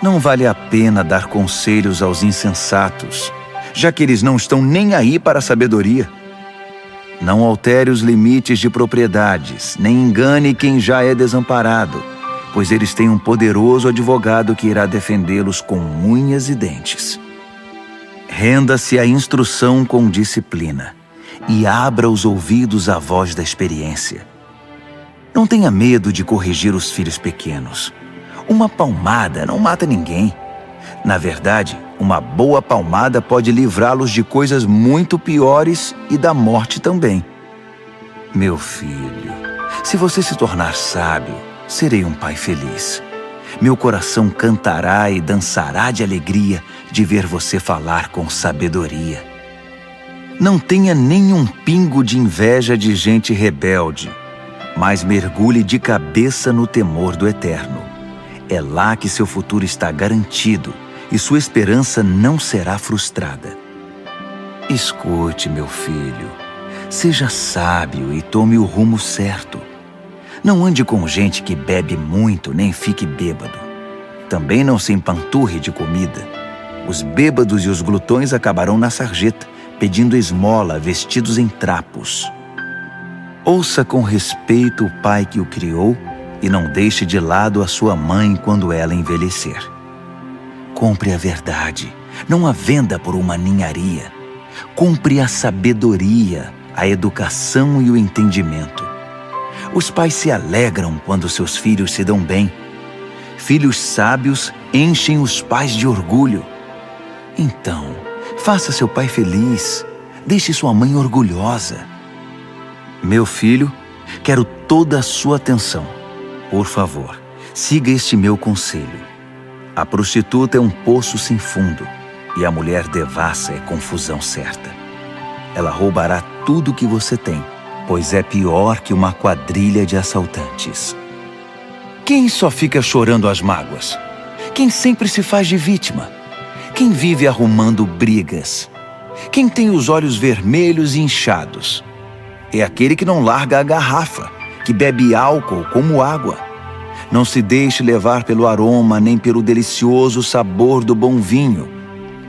Não vale a pena dar conselhos aos insensatos, já que eles não estão nem aí para a sabedoria. Não altere os limites de propriedades, nem engane quem já é desamparado, pois eles têm um poderoso advogado que irá defendê-los com unhas e dentes. Renda-se à instrução com disciplina e abra os ouvidos à voz da experiência. Não tenha medo de corrigir os filhos pequenos. Uma palmada não mata ninguém. Na verdade, uma boa palmada pode livrá-los de coisas muito piores e da morte também. Meu filho, se você se tornar sábio, serei um pai feliz. Meu coração cantará e dançará de alegria de ver você falar com sabedoria. Não tenha nenhum pingo de inveja de gente rebelde, mas mergulhe de cabeça no temor do Eterno. É lá que seu futuro está garantido e sua esperança não será frustrada. Escute, meu filho, seja sábio e tome o rumo certo. Não ande com gente que bebe muito nem fique bêbado. Também não se empanturre de comida. Os bêbados e os glutões acabarão na sarjeta, pedindo esmola, vestidos em trapos. Ouça com respeito o pai que o criou e não deixe de lado a sua mãe quando ela envelhecer. Compre a verdade, não a venda por uma ninharia. Compre a sabedoria, a educação e o entendimento. Os pais se alegram quando seus filhos se dão bem. Filhos sábios enchem os pais de orgulho. Então, faça seu pai feliz. Deixe sua mãe orgulhosa. Meu filho, quero toda a sua atenção. Por favor, siga este meu conselho. A prostituta é um poço sem fundo e a mulher devassa é confusão certa. Ela roubará tudo que você tem, pois é pior que uma quadrilha de assaltantes. Quem só fica chorando as mágoas? Quem sempre se faz de vítima? Quem vive arrumando brigas? Quem tem os olhos vermelhos e inchados? É aquele que não larga a garrafa, que bebe álcool como água. Não se deixe levar pelo aroma nem pelo delicioso sabor do bom vinho,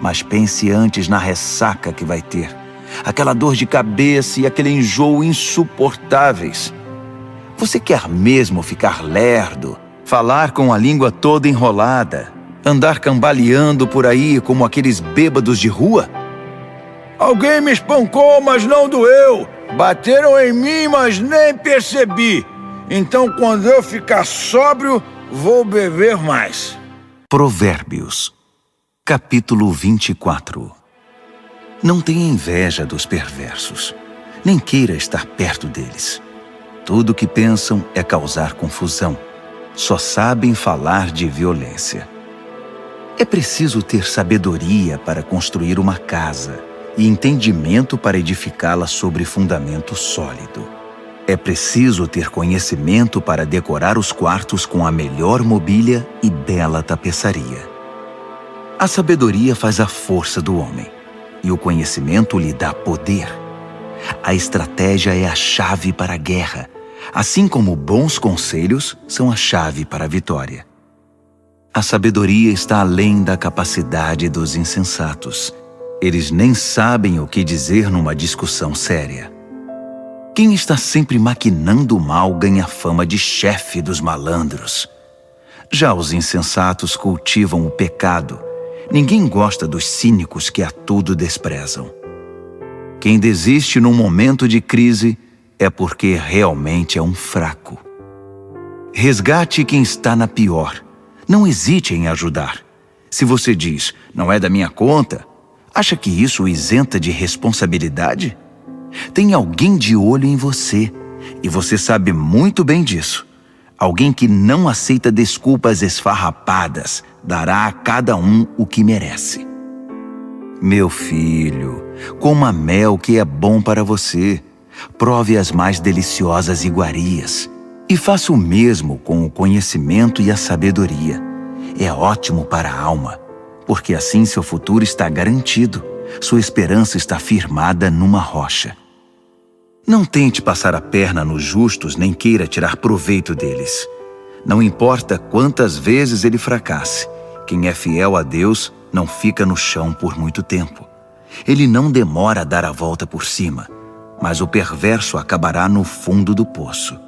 mas pense antes na ressaca que vai ter, aquela dor de cabeça e aquele enjoo insuportáveis. Você quer mesmo ficar lerdo, falar com a língua toda enrolada, andar cambaleando por aí como aqueles bêbados de rua? Alguém me espancou, mas não doeu. Bateram em mim, mas nem percebi. Então, quando eu ficar sóbrio, vou beber mais. Provérbios, capítulo 24. Não tenha inveja dos perversos, nem queira estar perto deles. Tudo o que pensam é causar confusão. Só sabem falar de violência. É preciso ter sabedoria para construir uma casa e entendimento para edificá-la sobre fundamento sólido. É preciso ter conhecimento para decorar os quartos com a melhor mobília e bela tapeçaria. A sabedoria faz a força do homem, e o conhecimento lhe dá poder. A estratégia é a chave para a guerra, assim como bons conselhos são a chave para a vitória. A sabedoria está além da capacidade dos insensatos. Eles nem sabem o que dizer numa discussão séria. Quem está sempre maquinando o mal ganha fama de chefe dos malandros. Já os insensatos cultivam o pecado. Ninguém gosta dos cínicos que a tudo desprezam. Quem desiste num momento de crise é porque realmente é um fraco. Resgate quem está na pior. Não hesite em ajudar. Se você diz, não é da minha conta, Acha que isso o isenta de responsabilidade? Tem alguém de olho em você, e você sabe muito bem disso. Alguém que não aceita desculpas esfarrapadas dará a cada um o que merece. Meu filho, coma mel que é bom para você. Prove as mais deliciosas iguarias. E faça o mesmo com o conhecimento e a sabedoria. É ótimo para a alma, porque assim seu futuro está garantido. Sua esperança está firmada numa rocha. Não tente passar a perna nos justos, nem queira tirar proveito deles. Não importa quantas vezes ele fracasse, quem é fiel a Deus não fica no chão por muito tempo. Ele não demora a dar a volta por cima, mas o perverso acabará no fundo do poço.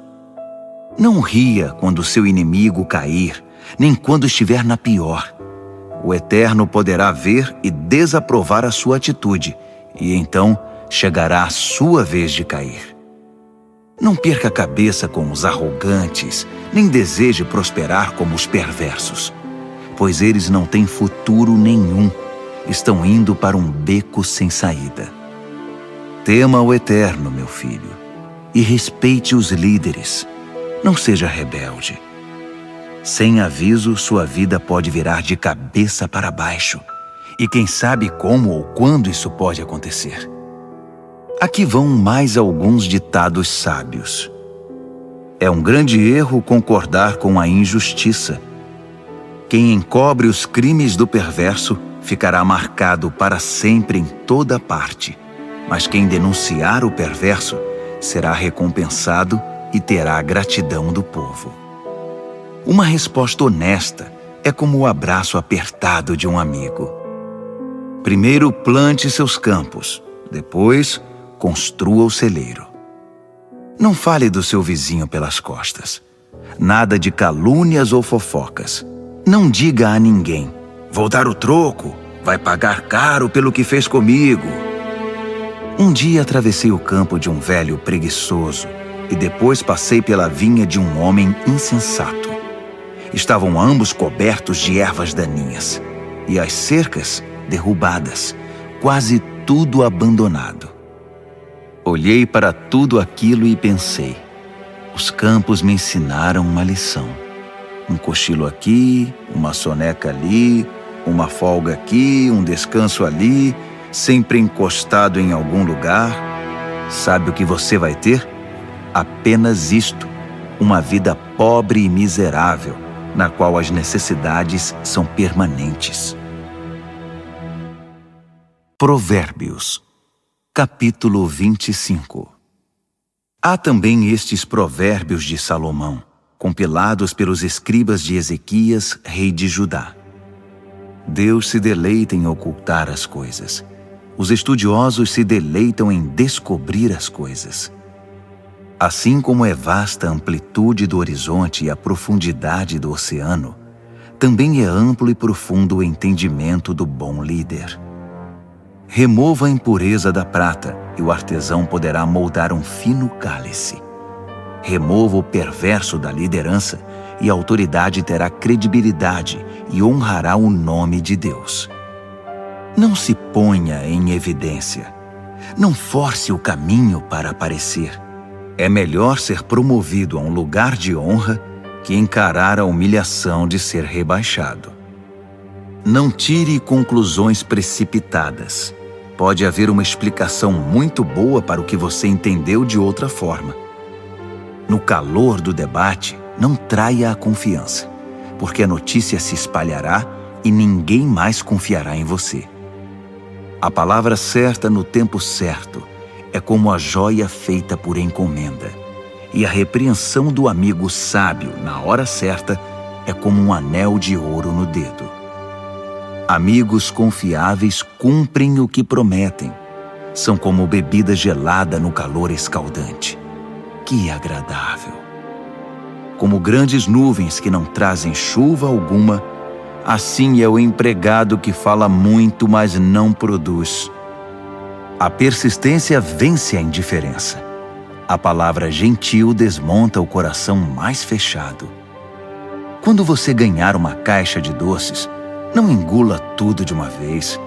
Não ria quando seu inimigo cair, nem quando estiver na pior. O Eterno poderá ver e desaprovar a sua atitude, e então chegará a sua vez de cair. Não perca a cabeça com os arrogantes, nem deseje prosperar como os perversos, pois eles não têm futuro nenhum, estão indo para um beco sem saída. Tema o Eterno, meu filho, e respeite os líderes. Não seja rebelde. Sem aviso, sua vida pode virar de cabeça para baixo, e quem sabe como ou quando isso pode acontecer. Aqui vão mais alguns ditados sábios. É um grande erro concordar com a injustiça. Quem encobre os crimes do perverso ficará marcado para sempre em toda parte, mas quem denunciar o perverso será recompensado e terá a gratidão do povo. Uma resposta honesta é como o abraço apertado de um amigo. Primeiro plante seus campos, depois construa o celeiro. Não fale do seu vizinho pelas costas. Nada de calúnias ou fofocas. Não diga a ninguém: vou dar o troco, vai pagar caro pelo que fez comigo. Um dia atravessei o campo de um velho preguiçoso e depois passei pela vinha de um homem insensato. Estavam ambos cobertos de ervas daninhas e as cercas derrubadas, quase tudo abandonado. Olhei para tudo aquilo e pensei: os campos me ensinaram uma lição. Um cochilo aqui, uma soneca ali, uma folga aqui, um descanso ali, sempre encostado em algum lugar. Sabe o que você vai ter? Apenas isto: uma vida pobre e miserável, na qual as necessidades são permanentes. Provérbios, capítulo 25. Há também estes provérbios de Salomão, compilados pelos escribas de Ezequias, rei de Judá. Deus se deleita em ocultar as coisas. Os estudiosos se deleitam em descobrir as coisas. Assim como é vasta a amplitude do horizonte e a profundidade do oceano, também é amplo e profundo o entendimento do bom líder. Remova a impureza da prata, e o artesão poderá moldar um fino cálice. Remova o perverso da liderança, e a autoridade terá credibilidade e honrará o nome de Deus. Não se ponha em evidência. Não force o caminho para aparecer. É melhor ser promovido a um lugar de honra que encarar a humilhação de ser rebaixado. Não tire conclusões precipitadas. Pode haver uma explicação muito boa para o que você entendeu de outra forma. No calor do debate, não traia a confiança, porque a notícia se espalhará e ninguém mais confiará em você. A palavra certa no tempo certo é como a joia feita por encomenda, e a repreensão do amigo sábio na hora certa é como um anel de ouro no dedo. Amigos confiáveis cumprem o que prometem. São como bebida gelada no calor escaldante. Que agradável! Como grandes nuvens que não trazem chuva alguma, assim é o empregado que fala muito, mas não produz. A persistência vence a indiferença. A palavra gentil desmonta o coração mais fechado. Quando você ganhar uma caixa de doces, não engula tudo de uma vez.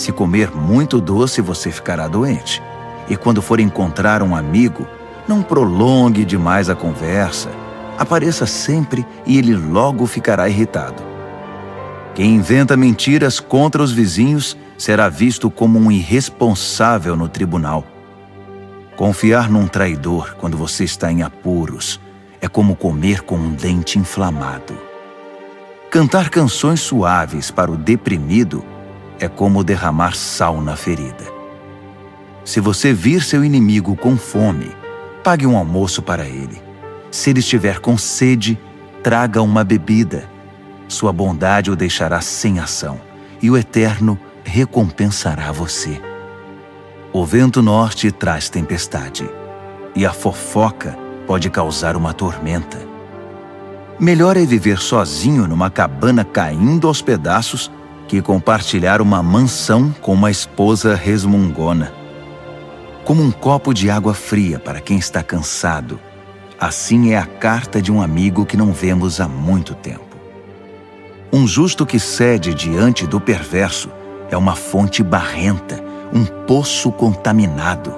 Se comer muito doce, você ficará doente. E quando for encontrar um amigo, não prolongue demais a conversa. Apareça sempre e ele logo ficará irritado. Quem inventa mentiras contra os vizinhos será visto como um irresponsável no tribunal. Confiar num traidor quando você está em apuros é como comer com um dente inflamado. Cantar canções suaves para o deprimido é como derramar sal na ferida. Se você vir seu inimigo com fome, pague um almoço para ele. Se ele estiver com sede, traga uma bebida. Sua bondade o deixará sem ação, e o Eterno recompensará você. O vento norte traz tempestade, e a fofoca pode causar uma tormenta. Melhor é viver sozinho numa cabana caindo aos pedaços que compartilhar uma mansão com uma esposa resmungona. Como um copo de água fria para quem está cansado, assim é a carta de um amigo que não vemos há muito tempo. Um justo que cede diante do perverso é uma fonte barrenta, um poço contaminado.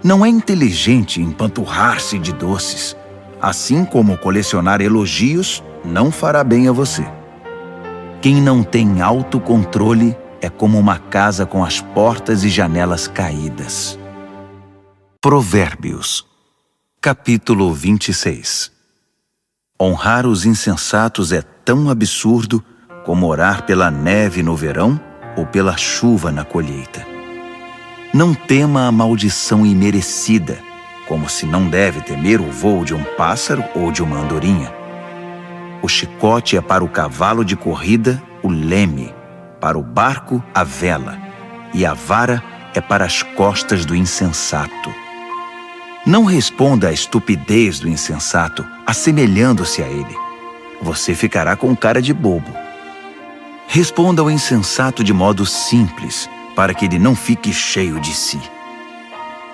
Não é inteligente empanturrar-se de doces, assim como colecionar elogios não fará bem a você. Quem não tem autocontrole é como uma casa com as portas e janelas caídas. Provérbios, capítulo 26. Honrar os insensatos é tão absurdo como orar pela neve no verão ou pela chuva na colheita. Não tema a maldição imerecida, como se não deve temer o voo de um pássaro ou de uma andorinha. O chicote é para o cavalo de corrida o leme, para o barco a vela, e a vara é para as costas do insensato. Não responda à estupidez do insensato, assemelhando-se a ele. Você ficará com cara de bobo. Responda ao insensato de modo simples, para que ele não fique cheio de si.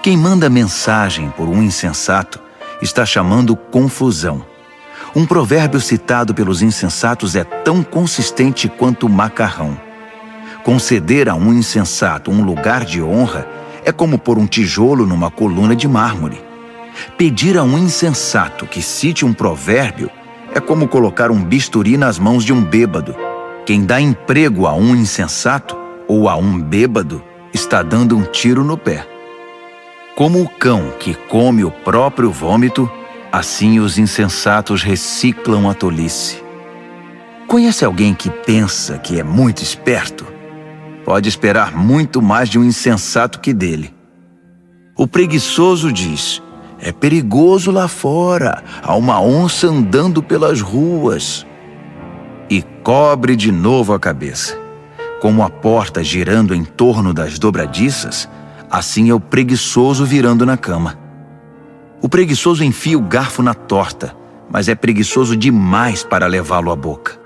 Quem manda mensagem por um insensato está chamando confusão. Um provérbio citado pelos insensatos é tão consistente quanto o macarrão. Conceder a um insensato um lugar de honra é como pôr um tijolo numa coluna de mármore. Pedir a um insensato que cite um provérbio é como colocar um bisturi nas mãos de um bêbado. Quem dá emprego a um insensato ou a um bêbado está dando um tiro no pé. Como o cão que come o próprio vômito, assim os insensatos reciclam a tolice. Conhece alguém que pensa que é muito esperto? Pode esperar muito mais de um insensato que dele. O preguiçoso diz: é perigoso lá fora, há uma onça andando pelas ruas. E cobre de novo a cabeça. Como a porta girando em torno das dobradiças, assim é o preguiçoso virando na cama. O preguiçoso enfia o garfo na torta, mas é preguiçoso demais para levá-lo à boca.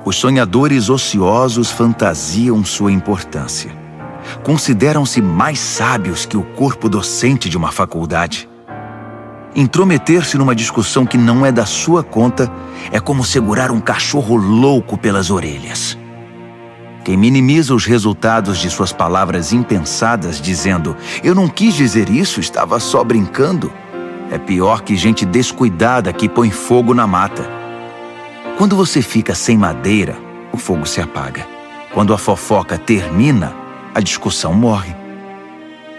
Os sonhadores ociosos fantasiam sua importância. Consideram-se mais sábios que o corpo docente de uma faculdade. Intrometer-se numa discussão que não é da sua conta é como segurar um cachorro louco pelas orelhas. Quem minimiza os resultados de suas palavras impensadas, dizendo: eu não quis dizer isso, estava só brincando, é pior que gente descuidada que põe fogo na mata. Quando você fica sem madeira, o fogo se apaga. Quando a fofoca termina, a discussão morre.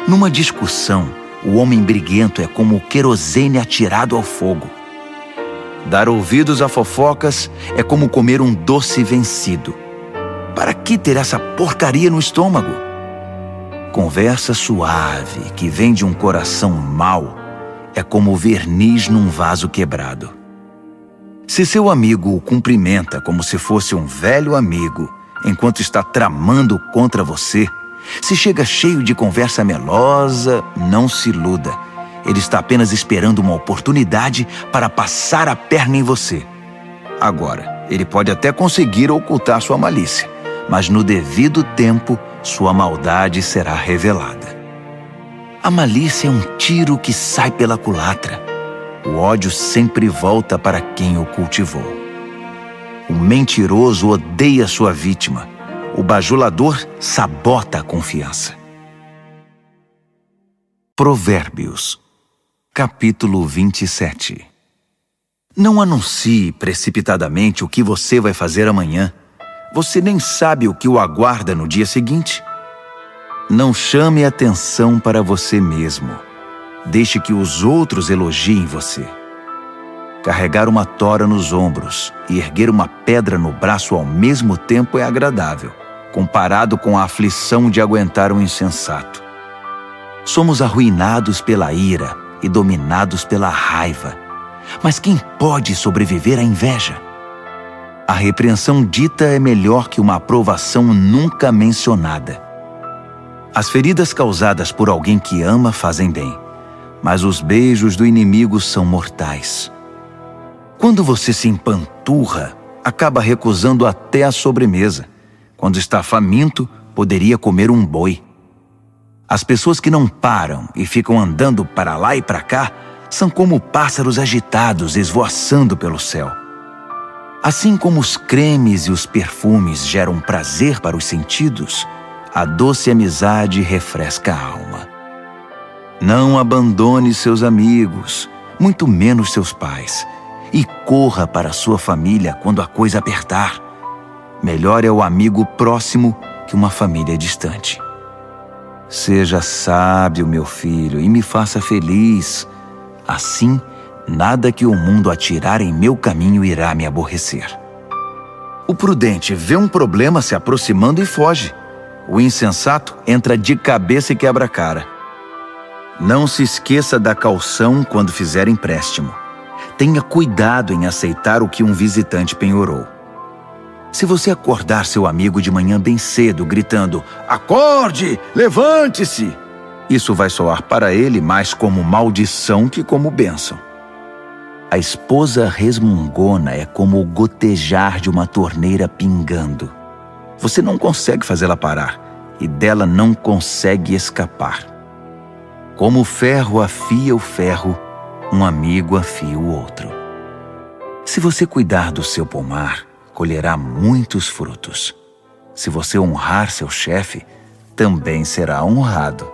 Numa discussão, o homem briguento é como o querosene atirado ao fogo. Dar ouvidos a fofocas é como comer um doce vencido. Para que ter essa porcaria no estômago? Conversa suave que vem de um coração mau é como verniz num vaso quebrado. Se seu amigo o cumprimenta como se fosse um velho amigo, enquanto está tramando contra você, se chega cheio de conversa melosa, não se iluda. Ele está apenas esperando uma oportunidade para passar a perna em você. Agora, ele pode até conseguir ocultar sua malícia, mas no devido tempo, sua maldade será revelada. A malícia é um tiro que sai pela culatra. O ódio sempre volta para quem o cultivou. O mentiroso odeia sua vítima. O bajulador sabota a confiança. Provérbios, capítulo 27. Não anuncie precipitadamente o que você vai fazer amanhã. Você nem sabe o que o aguarda no dia seguinte. Não chame atenção para você mesmo. Deixe que os outros elogiem você. Carregar uma tora nos ombros e erguer uma pedra no braço ao mesmo tempo é agradável, comparado com a aflição de aguentar um insensato. Somos arruinados pela ira e dominados pela raiva. Mas quem pode sobreviver à inveja? A repreensão dita é melhor que uma aprovação nunca mencionada. As feridas causadas por alguém que ama fazem bem, mas os beijos do inimigo são mortais. Quando você se empanturra, acaba recusando até a sobremesa. Quando está faminto, poderia comer um boi. As pessoas que não param e ficam andando para lá e para cá são como pássaros agitados esvoaçando pelo céu. Assim como os cremes e os perfumes geram prazer para os sentidos, a doce amizade refresca a alma. Não abandone seus amigos, muito menos seus pais, e corra para sua família quando a coisa apertar. Melhor é o amigo próximo que uma família distante. Seja sábio, meu filho, e me faça feliz. Assim, nada que o mundo atirar em meu caminho irá me aborrecer. O prudente vê um problema se aproximando e foge. O insensato entra de cabeça e quebra a cara. Não se esqueça da caução quando fizer empréstimo. Tenha cuidado em aceitar o que um visitante penhorou. Se você acordar seu amigo de manhã bem cedo, gritando, "Acorde! Levante-se!", isso vai soar para ele mais como maldição que como bênção. A esposa resmungona é como o gotejar de uma torneira pingando. Você não consegue fazê-la parar e dela não consegue escapar. Como o ferro afia o ferro, um amigo afia o outro. Se você cuidar do seu pomar, colherá muitos frutos. Se você honrar seu chefe, também será honrado.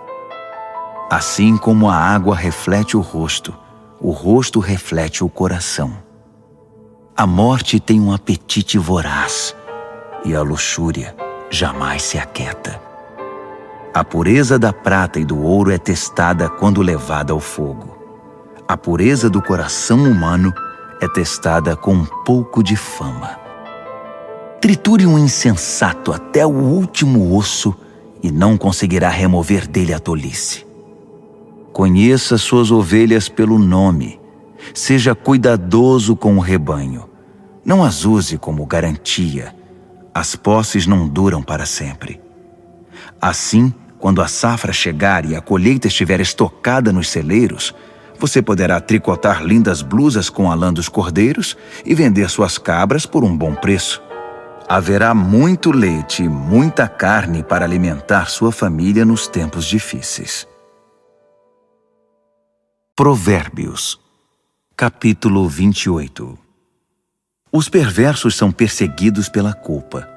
Assim como a água reflete o rosto reflete o coração. A morte tem um apetite voraz, e a luxúria jamais se aquieta. A pureza da prata e do ouro é testada quando levada ao fogo. A pureza do coração humano é testada com um pouco de fama. Triture um insensato até o último osso e não conseguirá remover dele a tolice. Conheça suas ovelhas pelo nome. Seja cuidadoso com o rebanho. Não as use como garantia. As posses não duram para sempre. Assim, quando a safra chegar e a colheita estiver estocada nos celeiros, você poderá tricotar lindas blusas com a lã dos cordeiros e vender suas cabras por um bom preço. Haverá muito leite e muita carne para alimentar sua família nos tempos difíceis. Provérbios, capítulo 28. Os perversos são perseguidos pela culpa.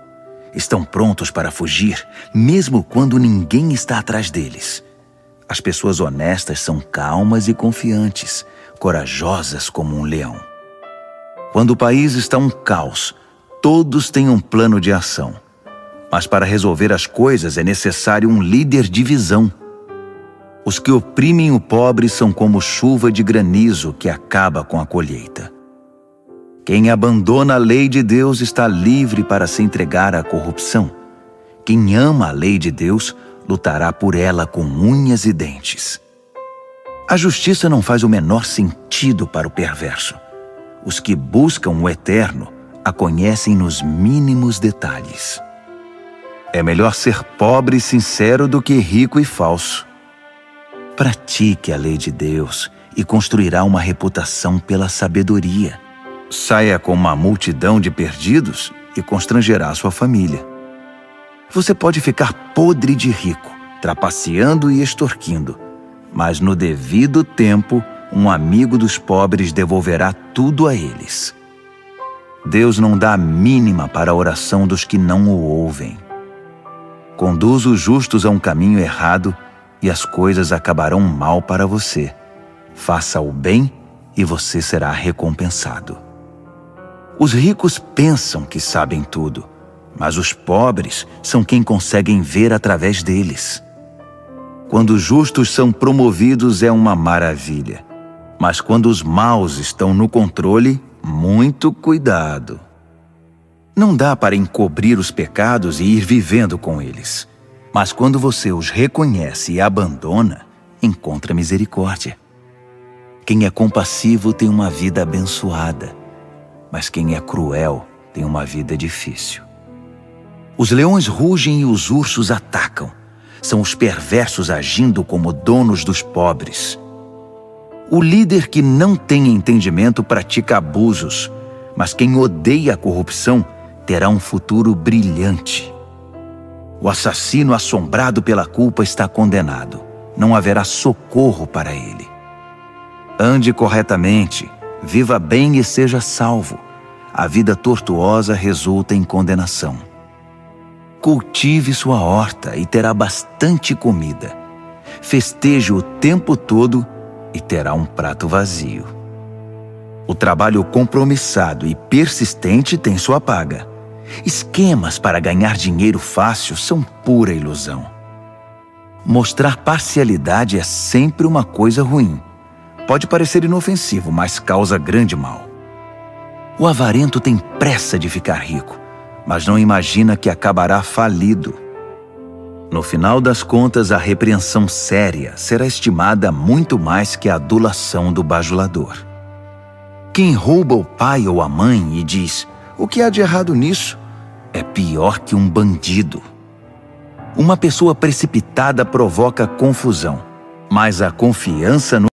Estão prontos para fugir, mesmo quando ninguém está atrás deles. As pessoas honestas são calmas e confiantes, corajosas como um leão. Quando o país está um caos, todos têm um plano de ação. Mas para resolver as coisas é necessário um líder de visão. Os que oprimem o pobre são como chuva de granizo que acaba com a colheita. Quem abandona a lei de Deus está livre para se entregar à corrupção. Quem ama a lei de Deus lutará por ela com unhas e dentes. A justiça não faz o menor sentido para o perverso. Os que buscam o eterno a conhecem nos mínimos detalhes. É melhor ser pobre e sincero do que rico e falso. Pratique a lei de Deus e construirá uma reputação pela sabedoria. Saia com uma multidão de perdidos e constrangerá sua família. Você pode ficar podre de rico, trapaceando e extorquindo, mas no devido tempo, um amigo dos pobres devolverá tudo a eles. Deus não dá a mínima para a oração dos que não o ouvem. Conduz os justos a um caminho errado e as coisas acabarão mal para você. Faça o bem e você será recompensado. Os ricos pensam que sabem tudo, mas os pobres são quem conseguem ver através deles. Quando os justos são promovidos é uma maravilha, mas quando os maus estão no controle, muito cuidado. Não dá para encobrir os pecados e ir vivendo com eles. Mas quando você os reconhece e abandona, encontra misericórdia. Quem é compassivo tem uma vida abençoada, mas quem é cruel tem uma vida difícil. Os leões rugem e os ursos atacam. São os perversos agindo como donos dos pobres. O líder que não tem entendimento pratica abusos, mas quem odeia a corrupção terá um futuro brilhante. O assassino assombrado pela culpa está condenado. Não haverá socorro para ele. Ande corretamente, viva bem e seja salvo. A vida tortuosa resulta em condenação. Cultive sua horta e terá bastante comida. Festeje o tempo todo e terá um prato vazio. O trabalho compromissado e persistente tem sua paga. Esquemas para ganhar dinheiro fácil são pura ilusão. Mostrar parcialidade é sempre uma coisa ruim. Pode parecer inofensivo, mas causa grande mal. O avarento tem pressa de ficar rico, mas não imagina que acabará falido. No final das contas, a repreensão séria será estimada muito mais que a adulação do bajulador. Quem rouba o pai ou a mãe e diz: "O que há de errado nisso?", é pior que um bandido. Uma pessoa precipitada provoca confusão, mas a confiança no